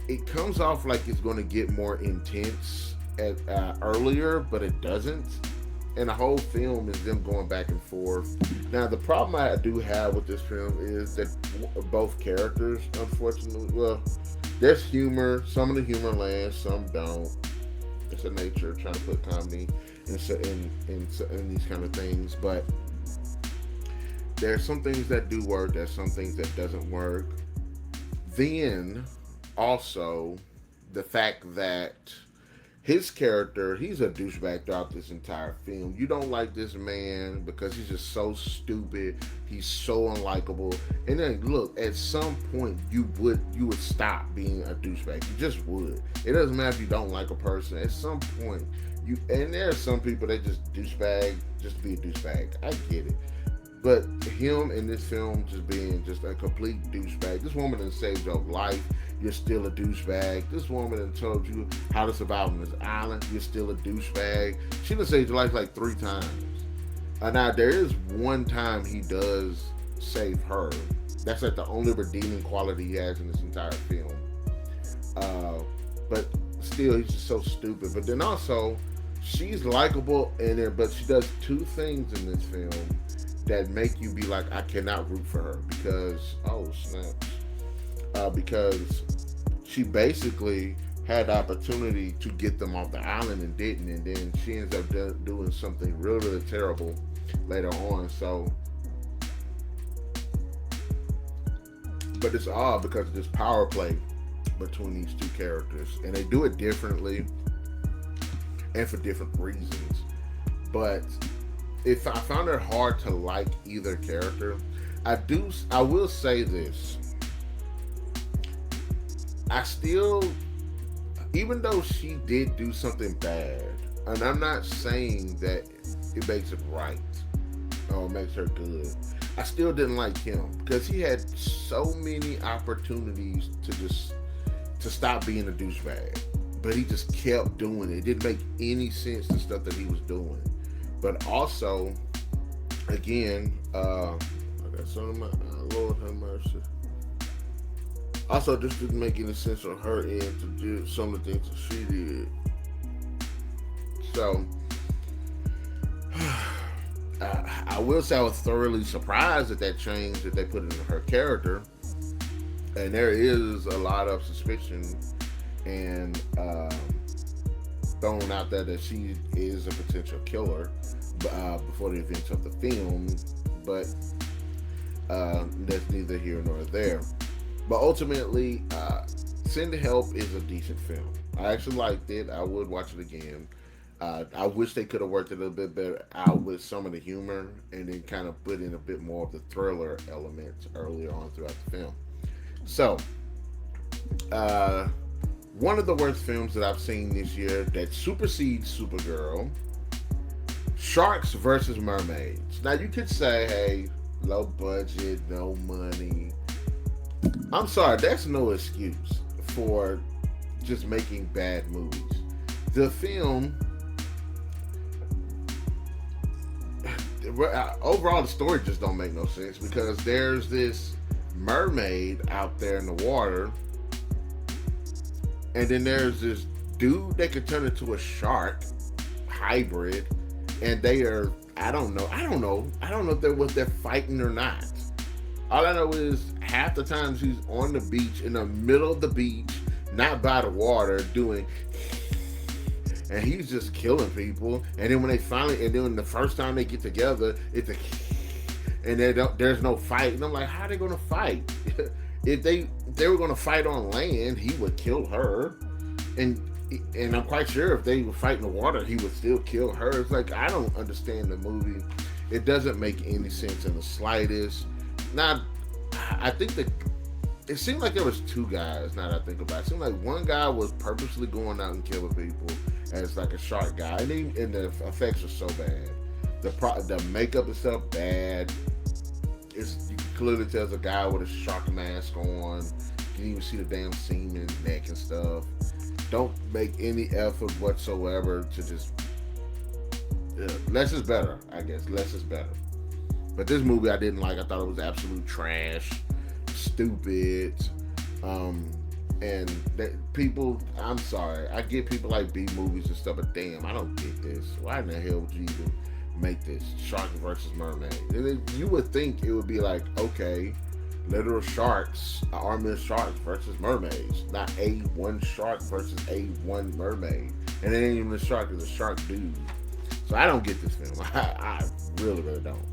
it comes off like it's going to get more intense at earlier, but it doesn't. And the whole film is them going back and forth. Now, the problem I do have with this film is that both characters, unfortunately, well, there's humor. Some of the humor lands, some don't. It's a nature of trying to put comedy in these kind of things. But there's some things that do work. There's some things that doesn't work. Then, also, the fact that his character, he's a douchebag throughout this entire film. You don't like this man because he's just so stupid. He's so unlikable. And then look, at some point you would stop being a douchebag. You just would. It doesn't matter if you don't like a person. At some point and there are some people that just douchebag just to be a douchebag. I get it. But him in this film just being just a complete douchebag. This woman that saved your life, you're still a douchebag. This woman that told you how to survive on this island, you're still a douchebag. She done saved your life like 3 times. Now, there is one time he does save her. That's like the only redeeming quality he has in this entire film. But still, he's just so stupid. But then also, she's likable in there, but she does 2 things in this film that make you be like, I cannot root for her because, oh snaps, because she basically had the opportunity to get them off the island and didn't, and then she ends up doing something really, really terrible later on. So, but it's odd because of this power play between these 2 characters, and they do it differently and for different reasons. But if I found it hard to like either character, I will say this. I still, even though she did do something bad, and I'm not saying that it makes it right or makes her good, I still didn't like him because he had so many opportunities to stop being a douchebag, but he just kept doing it. It didn't make any sense, the stuff that he was doing. But also, again, I got some of my Lord have mercy. Also, this didn't make any sense on her end to do some of the things that she did. So, I will say I was thoroughly surprised at that change that they put into her character. And there is a lot of suspicion and thrown out there that she is a potential killer before the events of the film, but that's neither here nor there. But ultimately, Send Help is a decent film. I actually liked it. I would watch it again. I wish they could have worked a little bit better out with some of the humor and then kind of put in a bit more of the thriller elements earlier on throughout the film. So, one of the worst films that I've seen this year that supersedes Supergirl, Sharks versus Mermaids. Now, you could say, hey, low budget, no money. I'm sorry, that's no excuse for just making bad movies. The film, overall, the story just don't make no sense because there's this mermaid out there in the water, and then there's this dude that could turn into a shark hybrid, and they are, I don't know if they're fighting or not. All I know is half the times he's on the beach, in the middle of the beach, not by the water, doing, and he's just killing people. And then when the first time they get together, it's a, and there's no fight. And I'm like, how are they gonna fight? If they if they were going to fight on land, he would kill her, and I'm quite sure if they were fighting the water, he would still kill her. It's like, I don't understand the movie. It doesn't make any sense in the slightest. Not, I think that it seemed like there was two guys. Now that I think about it, it seemed like one guy was purposely going out and killing people as like a shark guy, and the effects are so bad. The makeup and stuff bad. You can clearly tell it's a guy with a shark mask on. You can even see the damn semen neck and stuff. Don't make any effort whatsoever to just. Less is better, I guess. Less is better. But this movie I didn't like. I thought it was absolute trash, stupid, and that people. I'm sorry. I get people like B movies and stuff, but damn, I don't get this. Why in the hell would you even make this shark versus mermaid? You would think it would be like, okay, literal sharks, an army of sharks versus mermaids, not one shark versus one mermaid, and it ain't even a shark; it's a shark dude. So I don't get this film. I really, really don't.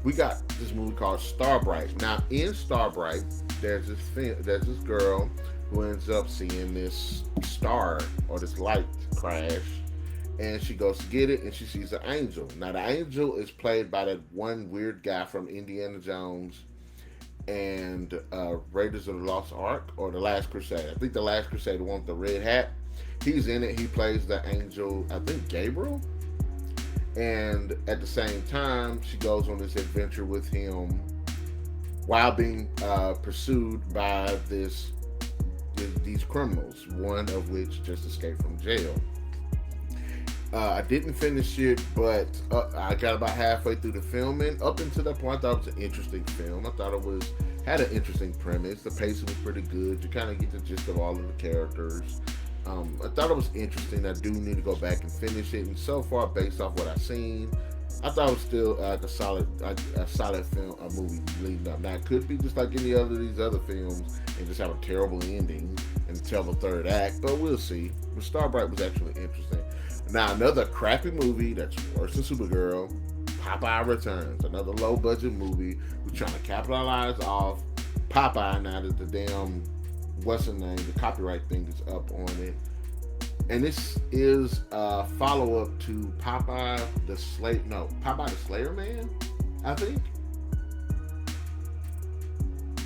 We got this movie called Starbright. Now, in Starbright, there's this girl who ends up seeing this star or this light crash, and she goes to get it, and she sees an angel. Now, the angel is played by that one weird guy from Indiana Jones and Raiders of the Lost Ark, or The Last Crusade. I think The Last Crusade, the one with the red hat. He's in it. He plays the angel, I think Gabriel. And at the same time, she goes on this adventure with him while being pursued by these criminals, one of which just escaped from jail. I didn't finish it, but I got about halfway through the filming. Up until that point, I thought it was an interesting film. I thought it had an interesting premise. The pacing was pretty good. You kind of get the gist of all of the characters. I thought it was interesting. I do need to go back and finish it. And so far, based off what I've seen, I thought it was still a solid film, a movie leading up. Now, it could be just like any other of these other films and just have a terrible ending and tell the third act, but we'll see. But Starbright was actually interesting. Now, another crappy movie that's worse than Supergirl, Popeye Returns. Another low-budget movie. We're trying to capitalize off Popeye now that the damn what's the name? The copyright thing is up on it. And this is a follow-up to Popeye the Slayer Man, I think.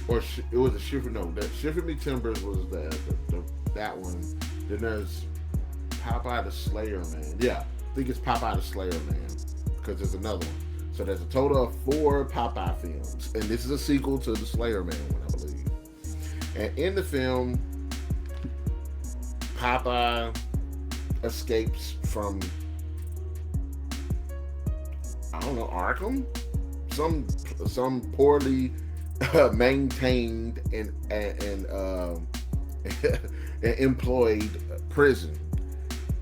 Or it was a Shiver. No, that Shiver Me Timbers was that one. Then there's Popeye the Slayer Man. Yeah, I think it's Popeye the Slayer Man because there's another one. So there's a total of 4 Popeye films, and this is a sequel to the Slayer Man one, I believe. And in the film, Popeye escapes from, I don't know, Arkham? Some poorly maintained and employed prison.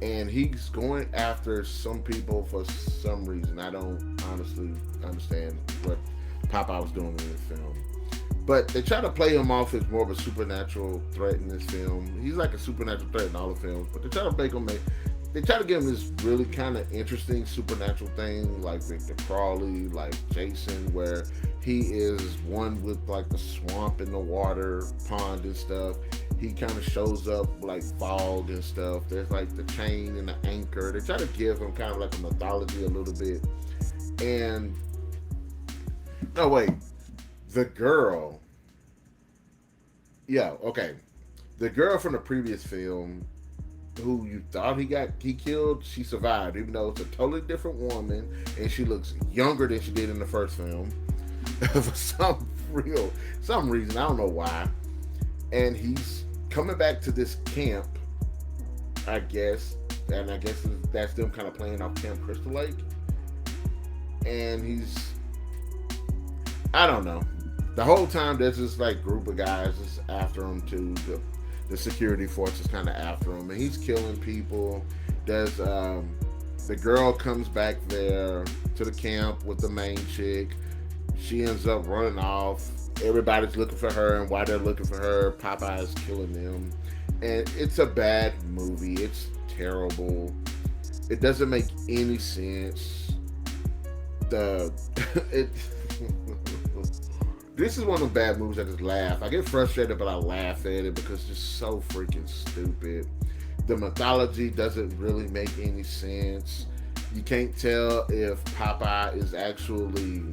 And he's going after some people for some reason. I don't honestly understand what Popeye was doing in this film. But they try to play him off as more of a supernatural threat in this film. He's like a supernatural threat in all the films, but they try to give him this really kind of interesting supernatural thing, like Victor Crawley, like Jason, where he is one with like the swamp and the water pond and stuff. He kind of shows up like fog and stuff. There's like the chain and the anchor. They try to give him kind of like a mythology a little bit. And no, wait. The girl, the girl from the previous film, who you thought he killed, she survived, even though it's a totally different woman, and she looks younger than she did in the first film, for some reason, I don't know why. And he's coming back to this camp, I guess, and I guess that's them kind of playing off Camp Crystal Lake, and I don't know. The whole time there's this like group of guys just after him too. The security force is kind of after him, and he's killing people. There's the girl comes back there to the camp with the main chick. She ends up running off. Everybody's looking for her, and while they're looking for her, Popeye's killing them. And it's a bad movie. It's terrible. It doesn't make any sense. This is one of the bad movies I just laugh. I get frustrated, but I laugh at it because it's just so freaking stupid. The mythology doesn't really make any sense. You can't tell if Popeye is actually.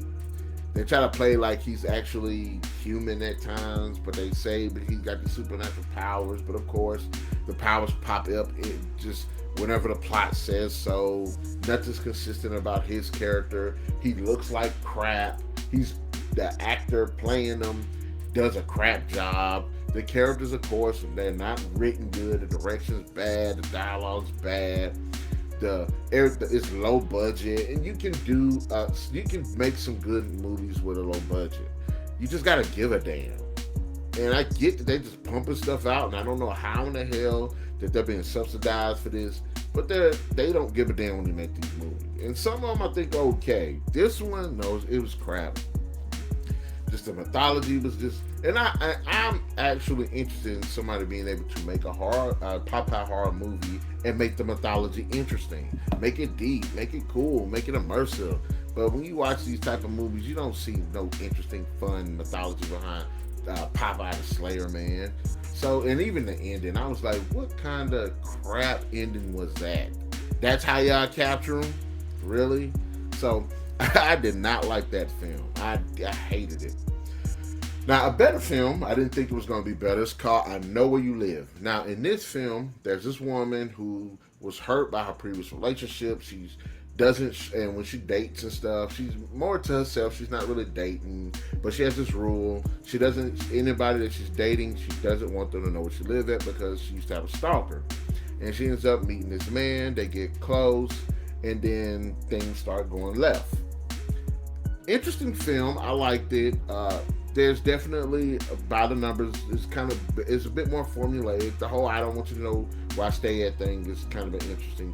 They try to play like he's actually human at times, but they say that he's got these supernatural powers. But of course, the powers pop up just whenever the plot says so. Nothing's consistent about his character. He looks like crap. He's the actor playing him does a crap job. The characters, of course, they're not written good. The direction's bad. The dialogue's bad. It's low budget, and you can make some good movies with a low budget. You just gotta give a damn. And I get that they just pumping stuff out, and I don't know how in the hell that they're being subsidized for this, but they don't give a damn when they make these movies. And some of them I think okay. This one, no, it was crap. Just the mythology was just, and I'm actually interested in somebody being able to make a Popeye horror movie and make the mythology interesting, make it deep, make it cool, make it immersive. But when you watch these type of movies, you don't see no interesting, fun mythology behind Popeye the Slayer Man. So, and even the ending, I was like, what kind of crap ending was that? That's how y'all capture him? Really? So, I did not like that film. I hated it. Now, a better film, I didn't think it was going to be better. It's called I Know Where You Live. Now, in this film, there's this woman who was hurt by her previous relationship. And when she dates and stuff, she's more to herself. She's not really dating, but she has this rule. Anybody that she's dating, she doesn't want them to know where she lives at because she used to have a stalker. And she ends up meeting this man. They get close, and then things start going left. Interesting film. I liked it. There's definitely, by the numbers, it's a bit more formulaic. The whole I don't want you to know where I stay at thing is kind of an interesting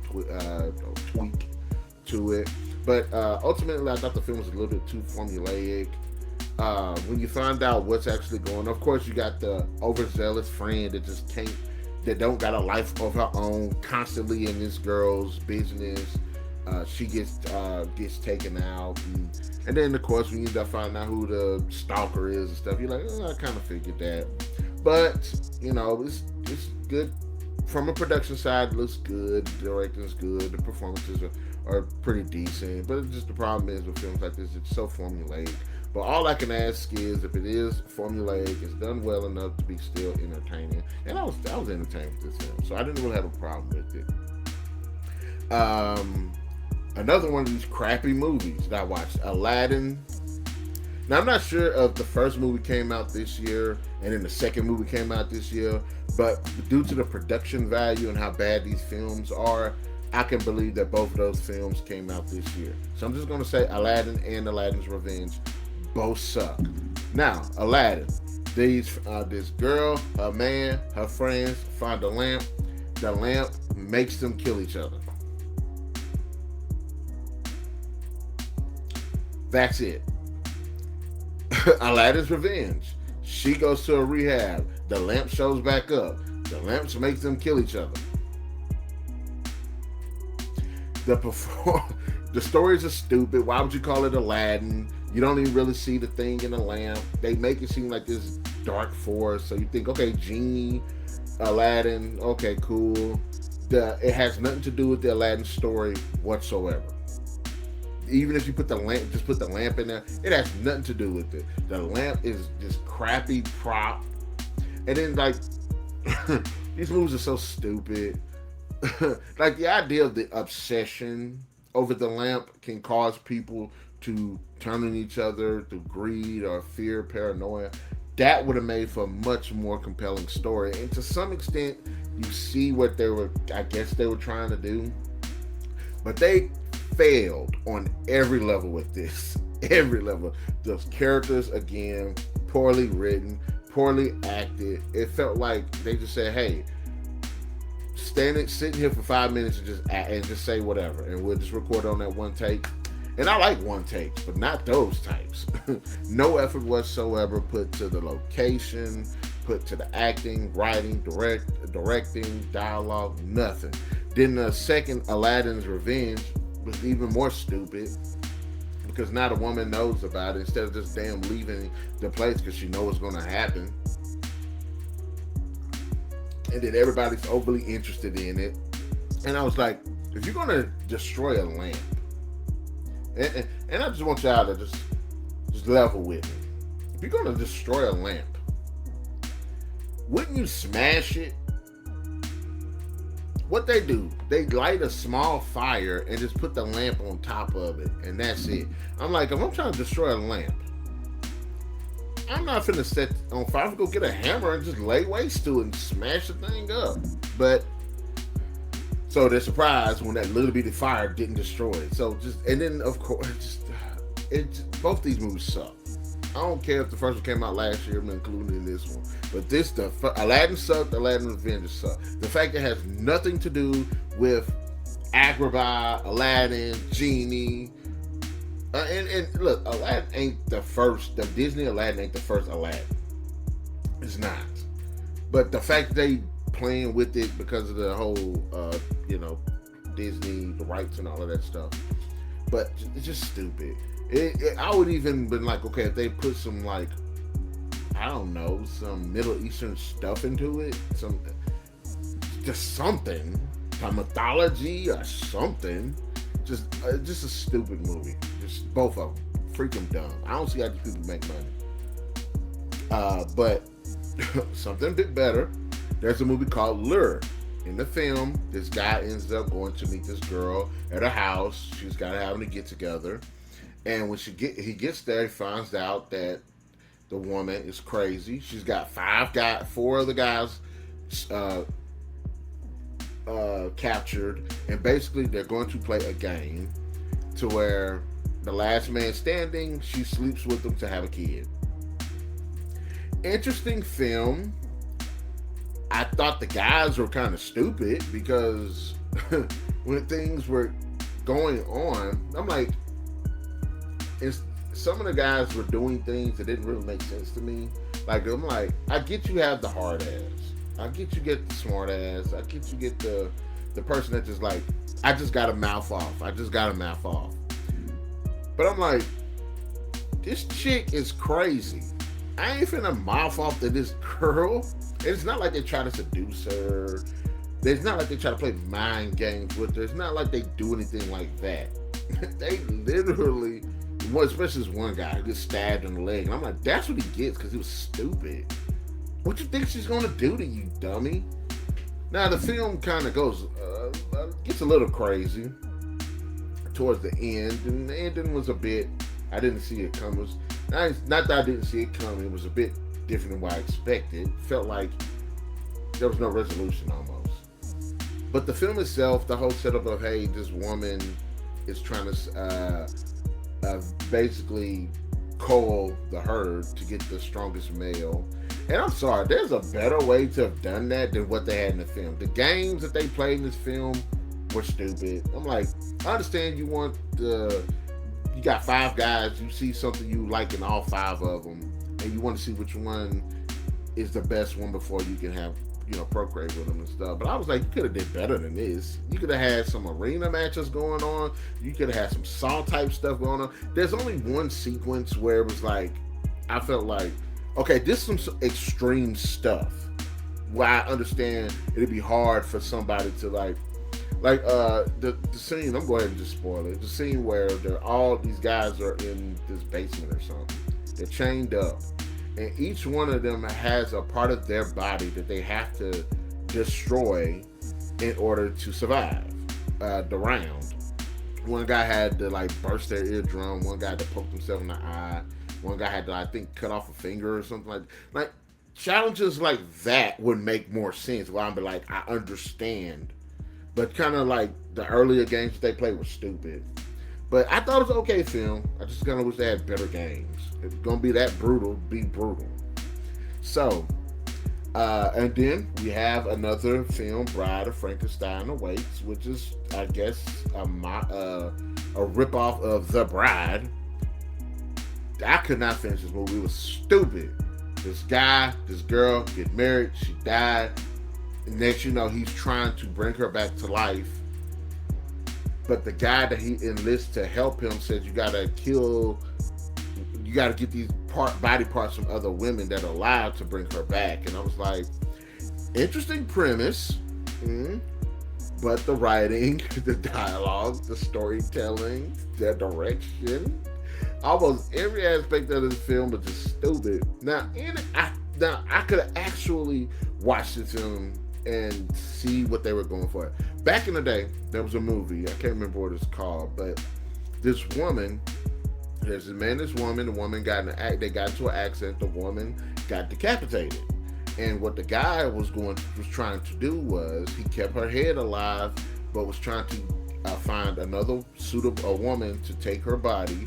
tweak to it. But ultimately, I thought the film was a little bit too formulaic. When you find out what's actually going on, of course, you got the overzealous friend that don't got a life of her own, constantly in this girl's business. She gets taken out, and then of course when you end up finding out who the stalker is and stuff, you're like, I kind of figured that. But it's good from a production side. It looks good, the directing's good, the performances are pretty decent. But the problem is with films like this, it's so formulaic. But all I can ask is if it is formulaic, it's done well enough to be still entertaining. And I was entertained with this film, so I didn't really have a problem with it. Another one of these crappy movies that I watched, Aladdin. Now, I'm not sure if the first movie came out this year and then the second movie came out this year, but due to the production value and how bad these films are, I can believe that both of those films came out this year. So I'm just going to say Aladdin and Aladdin's Revenge both suck. Now, Aladdin. This girl, her man, her friends find a lamp. The lamp makes them kill each other. That's it. Aladdin's Revenge. She goes to a rehab. The lamp shows back up. The lamps makes them kill each other. The stories are stupid. Why would you call it Aladdin? You don't even really see the thing in the lamp. They make it seem like this dark forest. So you think, okay, genie, Aladdin, okay, cool. It has nothing to do with the Aladdin story whatsoever. Even if you put the lamp in there, it has nothing to do with it. The lamp is this crappy prop. And then, like, these movies are so stupid. Like, the idea of the obsession over the lamp can cause people to turn on each other through greed or fear, paranoia. That would have made for a much more compelling story. And to some extent, you see what they were trying to do. But they failed on every level with this. Every level. Those characters, again, poorly written, poorly acted. It felt like they just said, hey, sitting here for 5 minutes and just say whatever, and we'll just record on that one take. And I like one takes, but not those types. No effort whatsoever put to the location, put to the acting, writing, directing, dialogue, nothing. Then the second, Aladdin's Revenge, was even more stupid because now the woman knows about it instead of just damn leaving the place because she knows what's going to happen. And then everybody's overly interested in it. And I was like, if you're going to destroy a lamp, and I just want y'all to just level with me. If you're going to destroy a lamp, wouldn't you smash it? What they do, they light a small fire and just put the lamp on top of it, and that's it. I'm like, if I'm trying to destroy a lamp, I'm not finna set on fire. I'm gonna go get a hammer and just lay waste to it and smash the thing up. But so they're surprised when that little bitty fire didn't destroy it. So just, and then of course, both these movies suck. I don't care if the first one came out last year, I'm including in this one. But Aladdin sucked, Aladdin Revenge sucked. The fact it has nothing to do with Agrabah, Aladdin, Genie. And look, Aladdin ain't the first, the Disney Aladdin ain't the first Aladdin. It's not. But the fact they playing with it because of the whole, Disney, the rights and all of that stuff. But it's just stupid. I would even been like, okay, if they put some like, I don't know, some Middle Eastern stuff into it, just something, a mythology or something, just a stupid movie. Just both of them, freaking dumb. I don't see how these people make money. But something a bit better. There's a movie called Lure. In the film, this guy ends up going to meet this girl at her house. She's got to having a get together. And when he gets there, he finds out that the woman is crazy. She's got four other guys captured, and basically they're going to play a game to where the last man standing, she sleeps with them to have a kid. Interesting film. I thought the guys were kind of stupid because when things were going on, I'm like, some of the guys were doing things that didn't really make sense to me. Like, I'm like, I get you have the hard ass. I get you get the smart ass. I get you get the person that just like, I just got to mouth off. But I'm like, this chick is crazy. I ain't finna mouth off to this girl. It's not like they try to seduce her. It's not like they try to play mind games with her. It's not like they do anything like that. They literally, especially this one guy who gets stabbed in the leg. And I'm like, that's what he gets because he was stupid. What you think she's gonna do to you, dummy? Now the film kind of gets a little crazy towards the end, and the ending was a bit, I didn't see it come. Not that I didn't see it coming. It was a bit different than what I expected. Felt like there was no resolution almost. But the film itself, the whole setup of, hey, this woman is trying to basically cull the herd to get the strongest male. And I'm sorry, there's a better way to have done that than what they had in the film. The games that they played in this film were stupid. I'm like, I understand you got 5 guys, you see something you like in all 5 of them, and you want to see which one is the best one before you can have, procreate with them and stuff. But I was like, you could have did better than this. You could have had some arena matches going on. You could have had some Saw type stuff going on. There's only one sequence where it was like, I felt like, okay, this is some extreme stuff where I understand it'd be hard for somebody to like the scene, I'm going to just spoil it. The scene where these guys are in this basement or something. They're chained up. And each one of them has a part of their body that they have to destroy in order to survive the round. One guy had to burst their eardrum. One guy had to poke himself in the eye. One guy had to, I think, cut off a finger or something like challenges like that would make more sense. Where I'd be like, I understand. But kind of like the earlier games that they played were stupid. But I thought it was an okay film. I just kind of wish they had better games. If it's going to be that brutal, be brutal. So, and then we have another film, Bride of Frankenstein Awaits, which is, I guess, a ripoff of The Bride. I could not finish this movie. It was stupid. This girl get married, she died. And next you know, he's trying to bring her back to life. but the guy that he enlists to help him says you gotta get these body parts from other women that are alive to bring her back. And I was like, interesting premise. But the writing, the dialogue, the storytelling, the direction, almost every aspect of this film was just stupid. Now I could have actually watched this film and see what they were going for. Back in the day, there was a movie, I can't remember what it's called, but there's a man, this woman, the woman they got into an accident, the woman got decapitated. And what the guy was trying to do was he kept her head alive, but was trying to find another suitable woman to take her body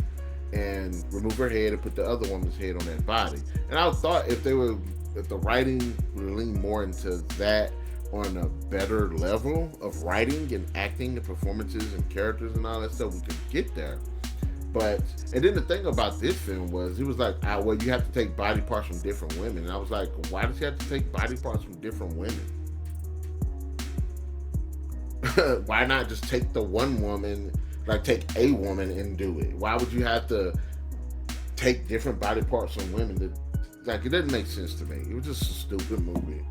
and remove her head and put the other woman's head on that body. And I thought if the writing would lean more into that on a better level of writing and acting and performances and characters and all that stuff, we could get there. And then the thing about this film was, it was like, well, you have to take body parts from different women. And I was like, why does he have to take body parts from different women? Why not just take the one woman, like take a woman and do it? Why would you have to take different body parts from women? It doesn't make sense to me. It was just a stupid movie.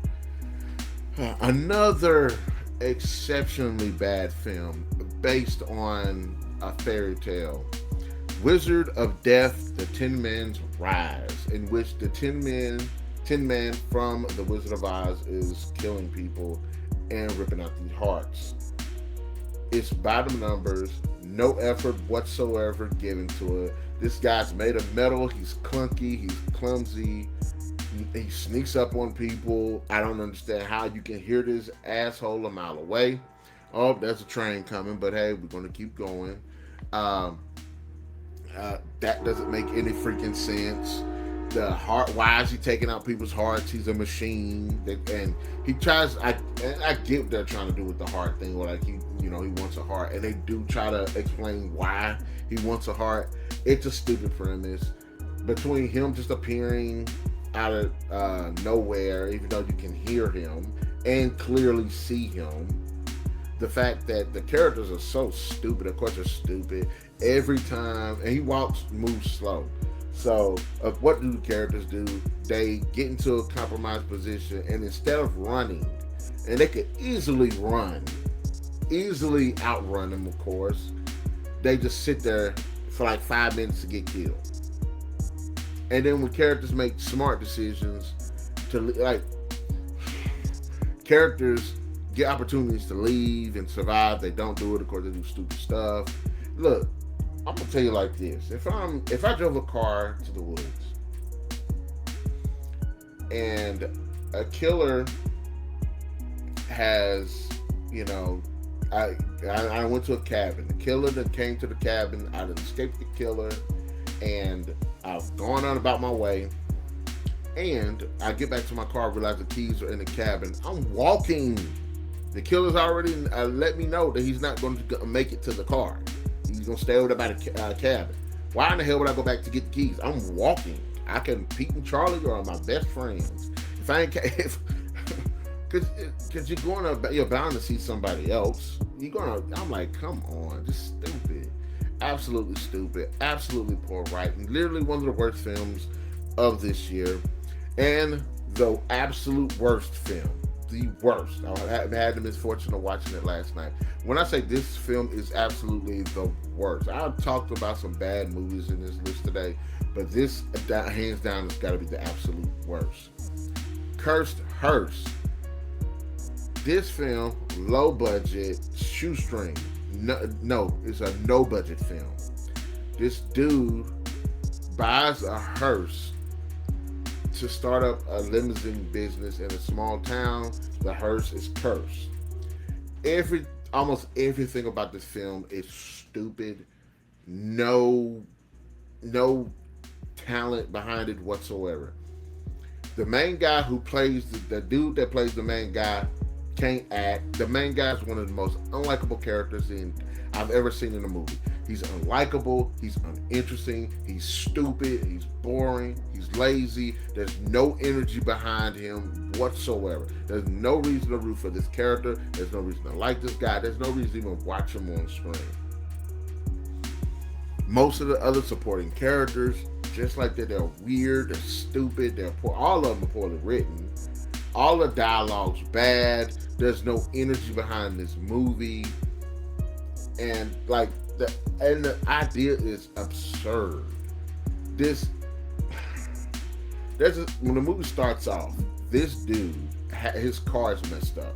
Another exceptionally bad film based on a fairy tale. Wizard of Death, the Tin Man's Rise, in which the Tin Man from the Wizard of Oz is killing people and ripping out these hearts. It's bottom numbers, no effort whatsoever given to it. This guy's made of metal, he's clunky, he's clumsy, he sneaks up on people. I don't understand how you can hear this asshole a mile away. Oh, there's a train coming, but hey, we're going to keep going. That doesn't make any freaking sense. The heart, why is he taking out people's hearts? He's a machine, and he tries. I get what they're trying to do with the heart thing, where like he wants a heart, and they do try to explain why he wants a heart. It's a stupid premise. Between him just appearing out of nowhere, even though you can hear him and clearly see him, the fact that the characters are so stupid. Of course, they're stupid every time, and he moves slow. So, what do the characters do? They get into a compromised position, and instead of running, and they could easily outrun him, of course, they just sit there for like 5 minutes to get killed. And then when characters make smart decisions characters get opportunities to leave and survive, they don't do it. Of course, they do stupid stuff. Look, I'm gonna tell you like this: if I drove a car to the woods and a killer has, I went to a cabin. The killer that came to the cabin, I done escaped the killer, and I've gone on about my way. And I get back to my car, realize the keys are in the cabin. I'm walking. The killer's already let me know that he's not going to make it to the car. He's going to stay over there by the cabin. Why in the hell would I go back to get the keys? I'm walking. I can Pete and Charlie are my best friends. If I ain't, because you're bound to see somebody else. I'm like, come on, just stupid. Absolutely stupid. Absolutely poor writing. Literally one of the worst films of this year. And the absolute worst film. The worst. I had the misfortune of watching it last night. When I say this film is absolutely the worst, I've talked about some bad movies in this list today, but this, hands down, has got to be the absolute worst. Cursed Hearse. This film, low budget, shoestring. No, it's a no budget film. This dude buys a hearse to start up a limousine business in a small town. The hearse is cursed. Almost everything about this film is stupid. No talent behind it whatsoever. The main guy who plays the dude that plays the main guy can't act. The main guy is one of the most unlikable characters I've ever seen in a movie. He's unlikable. He's uninteresting. He's stupid. He's boring. He's lazy. There's no energy behind him whatsoever. There's no reason to root for this character. There's no reason to like this guy. There's no reason to even watch him on screen. Most of the other supporting characters, just like that, they're weird, they're stupid, they're poor. All of them are poorly written. All the dialogue's bad. There's no energy behind this movie, and like the idea is absurd. This when the movie starts off, this dude his car is messed up.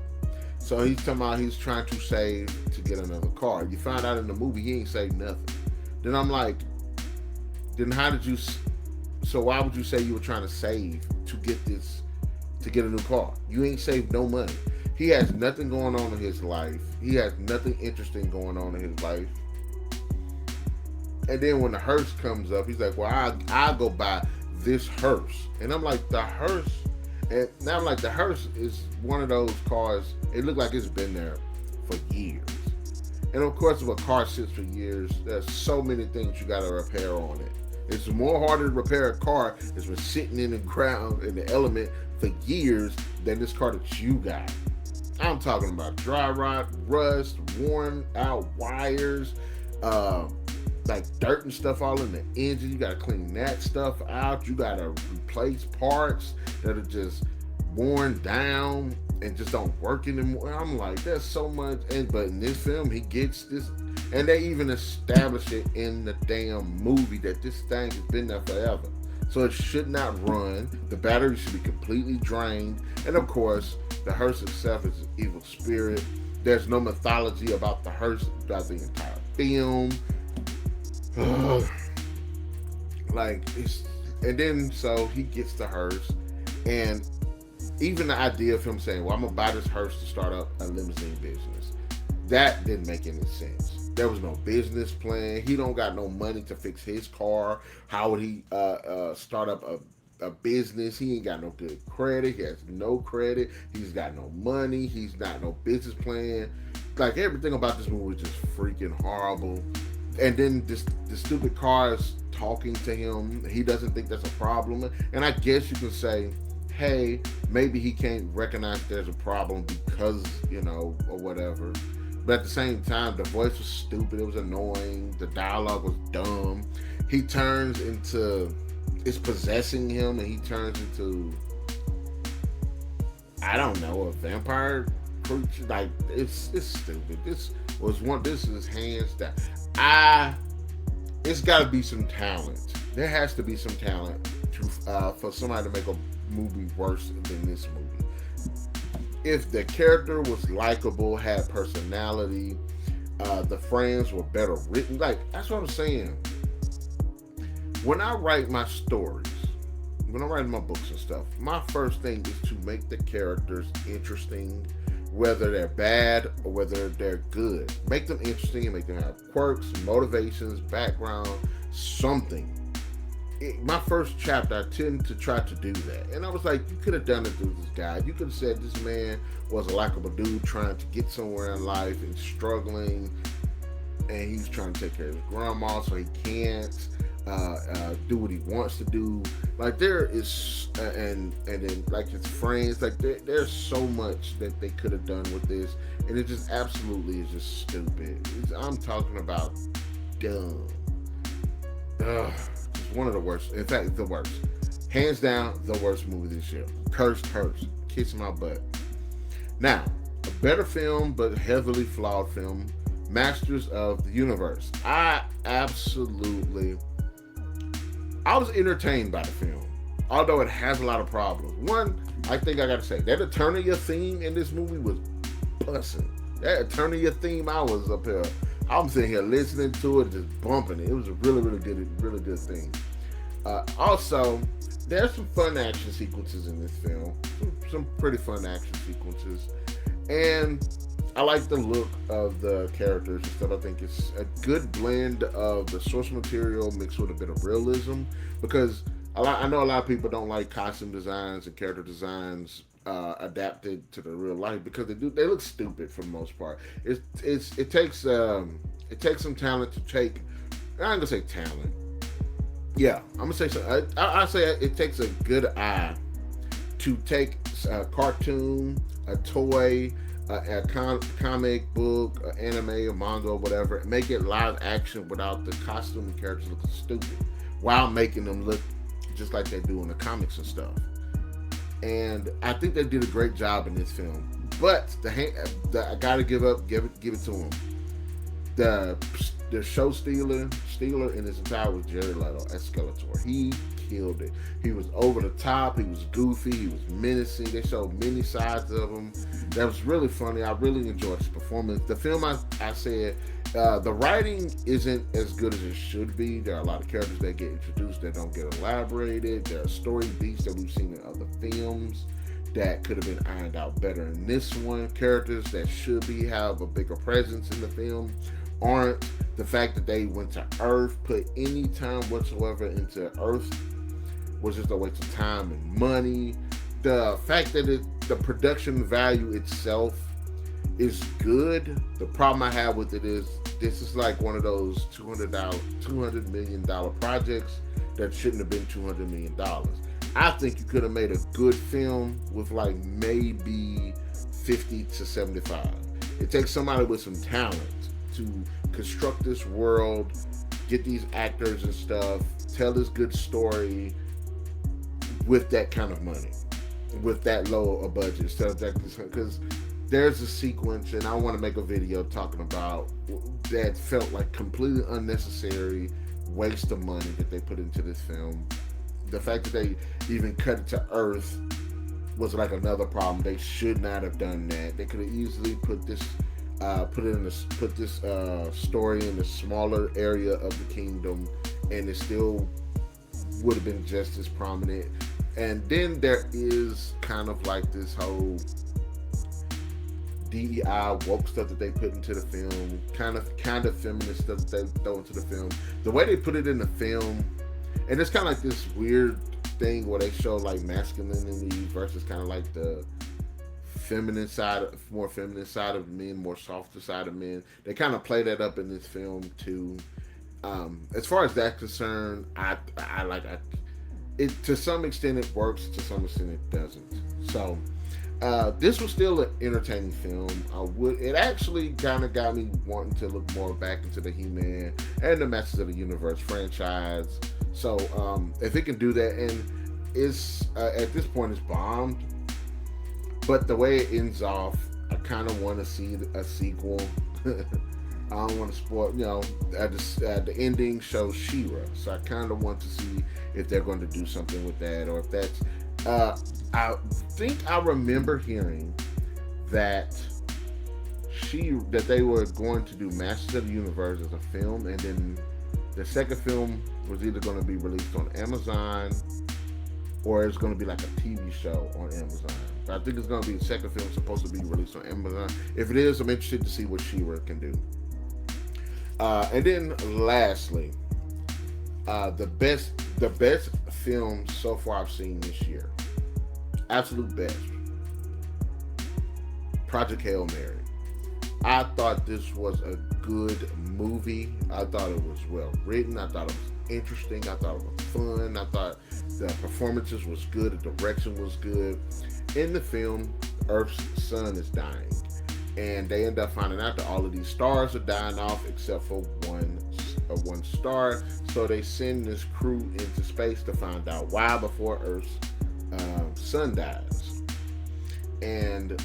So he's talking about he's trying to save to get another car. You find out in the movie he ain't saved nothing. Then I'm like, then how did you? So why would you say you were trying to save to get a new car? You ain't saved no money. He has nothing going on in his life. He has nothing interesting going on in his life. And then when the hearse comes up, he's like, well, I'll go buy this hearse. And I'm like, the hearse? And now I'm like, the hearse is one of those cars, it looked like it's been there for years. And of course, if a car sits for years, there's so many things you got to repair on it. It's more harder to repair a car that's been sitting in the ground, in the element for years, than this car that you got. I'm talking about dry rot, rust, worn out wires, like dirt and stuff all in the engine. You gotta clean that stuff out. You gotta replace parts that are just worn down and just don't work anymore. I'm like, there's so much. But in this film, he gets this, and they even establish it in the damn movie that this thing has been there forever. So it should not run. The battery should be completely drained. And of course, the hearse itself is an evil spirit. There's no mythology about the hearse throughout the entire film. And then so he gets the hearse, and even the idea of him saying, well, I'm gonna buy this hearse to start up a limousine business, that didn't make any sense. There was no business plan. He don't got no money to fix his car. How would he start up a business? He ain't got no good credit. He has no credit. He's got no money. He's got no business plan. Like, everything about this movie is just freaking horrible. And then the stupid car is talking to him. He doesn't think that's a problem. And I guess you can say, hey, maybe he can't recognize there's a problem because, or whatever. But at the same time, the voice was stupid. It was annoying. The dialogue was dumb. He turns into, it's possessing him, and he turns into, I don't know, a vampire creature. Like, it's stupid. This is hands down. It's got to be some talent. There has to be some talent for somebody to make a movie worse than this movie. If the character was likable, had personality, the friends were better written, like, that's what I'm saying. When I write my stories, when I'm writing my books and stuff, my first thing is to make the characters interesting, whether they're bad or whether they're good. Make them interesting and make them have quirks, motivations, background, something. My first chapter, I tend to try to do that. And I was like, you could have done it through this guy. You could have said this man was a likable dude trying to get somewhere in life and struggling, and he's trying to take care of his grandma, so he can't do what he wants to do. Like, there is, and then like his friends, like there's so much that they could have done with this, and it just absolutely is just stupid. I'm talking about dumb. One of the worst. In fact, the worst. Hands down, the worst movie this year. Cursed Hearse. Kiss my butt. Now, a better film, but heavily flawed film, Masters of the Universe. I was entertained by the film, although it has a lot of problems. One, I think I gotta say, that Eternia theme in this movie was bussin'. That Eternia theme, I was up here. I'm sitting here listening to it, just bumping it. It was a really good thing. Also, there's some fun action sequences in this film. Some pretty fun action sequences. And I like the look of the characters and stuff. I think it's a good blend of the source material mixed with a bit of realism. Because I know a lot of people don't like costume designs and character designs adapted to the real life, because they look stupid for the most part. It takes It takes some talent to take. I ain't gonna say talent. Yeah, I'm gonna say so. I say it takes a good eye to take a cartoon, a toy, comic book, anime, or manga, or whatever, and make it live action without the costume and characters looking stupid, while making them look just like they do in the comics and stuff. And I think they did a great job in this film. But I gotta give it to him. The show stealer in his entire was Jerry Leto as Skeletor. He killed it. He was over the top. He was goofy. He was menacing. They showed many sides of him. That was really funny. I really enjoyed his performance. The film, I said, the writing isn't as good as it should be. There are a lot of characters that get introduced that don't get elaborated. There are story beats that we've seen in other films that could have been ironed out better in this one. Characters that should have a bigger presence in the film aren't. The fact that they went to Earth, put any time whatsoever into Earth, was just a waste of time and money. The fact that the production value itself is good. The problem I have with it is this is like one of those $200 million projects that shouldn't have been $200 million. I think you could have made a good film with like maybe 50 to 75. It takes somebody with some talent to construct this world, get these actors and stuff, tell this good story with that kind of money, with that low a budget, instead of that, because there's a sequence, and I want to make a video talking about that felt like completely unnecessary waste of money that they put into this film. The fact that they even cut it to Earth was like another problem. They should not have done that. They could have easily put this story in a smaller area of the kingdom, and it still would have been just as prominent. And then there is kind of like this whole DEI woke stuff that they put into the film, kind of feminist stuff that they throw into the film. The way they put it in the film, and it's kind of like this weird thing where they show like masculinity versus kind of like the more feminine side of men, more softer side of men. They kind of play that up in this film too. As far as that's concerned, I it to some extent it works, to some extent it doesn't. So this was still an entertaining film. It actually kind of got me wanting to look more back into the He-Man and the Masters of the Universe franchise. So if it can do that, and it's at this point it's bombed, but the way it ends off, I kind of want to see a sequel. I don't want to spoil, the ending shows She-Ra, so I kind of want to see if they're going to do something with that, or if that's. I think I remember hearing that they were going to do Masters of the Universe as a film, and then the second film was either going to be released on Amazon or it's going to be like a TV show on Amazon. But I think it's going to be the second film supposed to be released on Amazon. If it is, I'm interested to see what She-Ra can do. And then lastly, the best film so far I've seen this year, absolute best, Project Hail Mary. I thought this was a good movie. I thought it was well written. I thought it was interesting. I thought it was fun. I thought the performances was good. The direction was good. In the film, Earth's sun is dying, and they end up finding out that all of these stars are dying off except for one star. So they send this crew into space to find out why before Earth's sun dies. And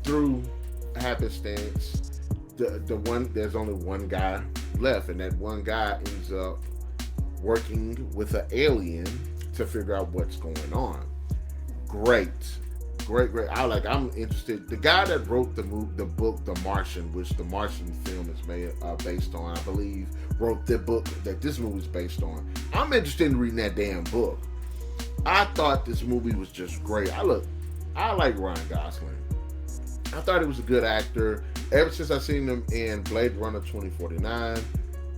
through happenstance, there's only one guy left, and that one guy ends up working with an alien to figure out what's going on. Great. I'm interested. The guy that wrote the book The Martian, which the Martian film is based on, I believe, wrote the book that this movie is based on. I'm interested in reading that damn book. I thought this movie was just great. I like Ryan Gosling. I thought he was a good actor. Ever since I seen him in Blade Runner 2049,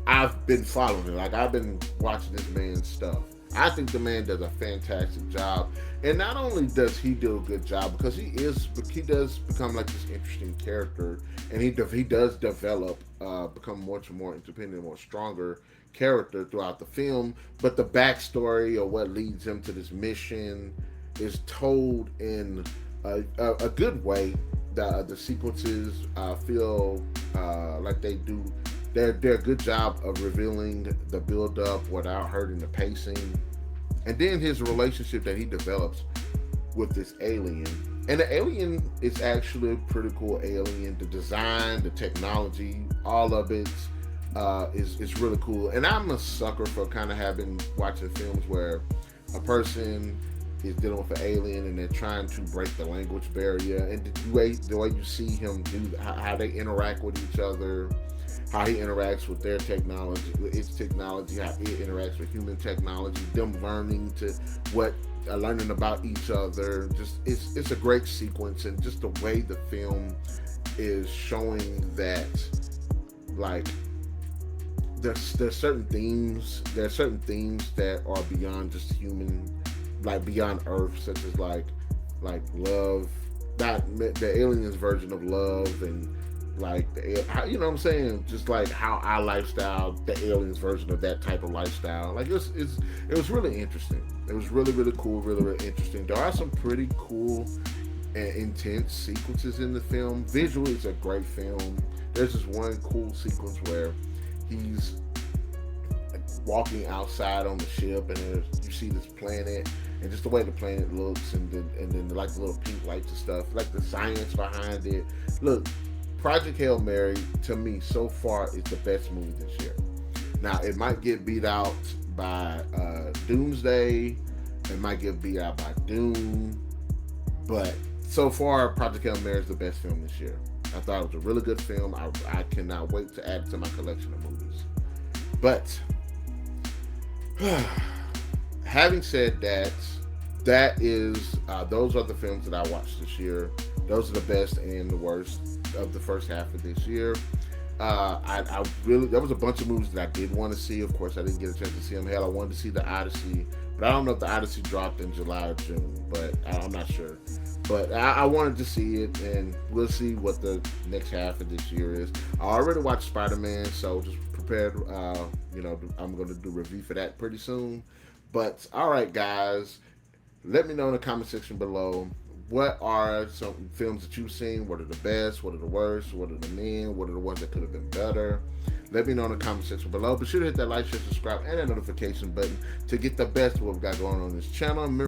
I've been following it. Like, I've been watching this man's stuff. I think the man does a fantastic job, and not only does he do a good job because he does become like this interesting character, and he does develop, become much more independent, more stronger character throughout the film. But the backstory or what leads him to this mission is told in a good way. The sequences feel like they're a good job of revealing the build up without hurting the pacing. And then his relationship that he develops with this alien. And the alien is actually a pretty cool alien. The design, the technology, all of it is really cool. And I'm a sucker for kind of watching films where a person is dealing with an alien and they're trying to break the language barrier, and the way you see him do how they interact with each other, how he interacts with their technology, with its technology, how it interacts with human technology, them learning about each other. Just it's a great sequence, and just the way the film is showing that, like, there's certain themes that are beyond just human, like beyond Earth, such as like love, not the aliens version of love, and like you know what I'm saying, just like how our lifestyle, the aliens version of that type of lifestyle. Like it was really interesting. It was really cool, really interesting. There are some pretty cool and intense sequences in the film. Visually, it's a great film. There's this one cool sequence where he's walking outside on the ship, and you see this planet, and just the way the planet looks, and then like the little pink lights and stuff, like the science behind it. Look, Project Hail Mary to me so far is the best movie this year. Now it might get beat out by Doomsday, it might get beat out by Doom, but so far Project Hail Mary is the best film this year. I thought it was a really good film. I cannot wait to add it to my collection of movies. But having said that, those are the films that I watched this year. Those are the best and the worst of the first half of this year. There was a bunch of movies that I did want to see. Of course, I didn't get a chance to see them. Hell, I wanted to see The Odyssey, but I don't know if The Odyssey dropped in July or June, but I'm not sure. But I wanted to see it, and we'll see what the next half of this year is. I already watched Spider-Man, so just prepared. I'm going to do a review for that pretty soon. But all right, guys, let me know in the comment section below. What are some films that you've seen? What are the best? What are the worst? What are the men? What are the ones that could have been better? Let me know in the comment section below. Be sure to hit that like, share, subscribe, and that notification button to get the best of what we've got going on this channel.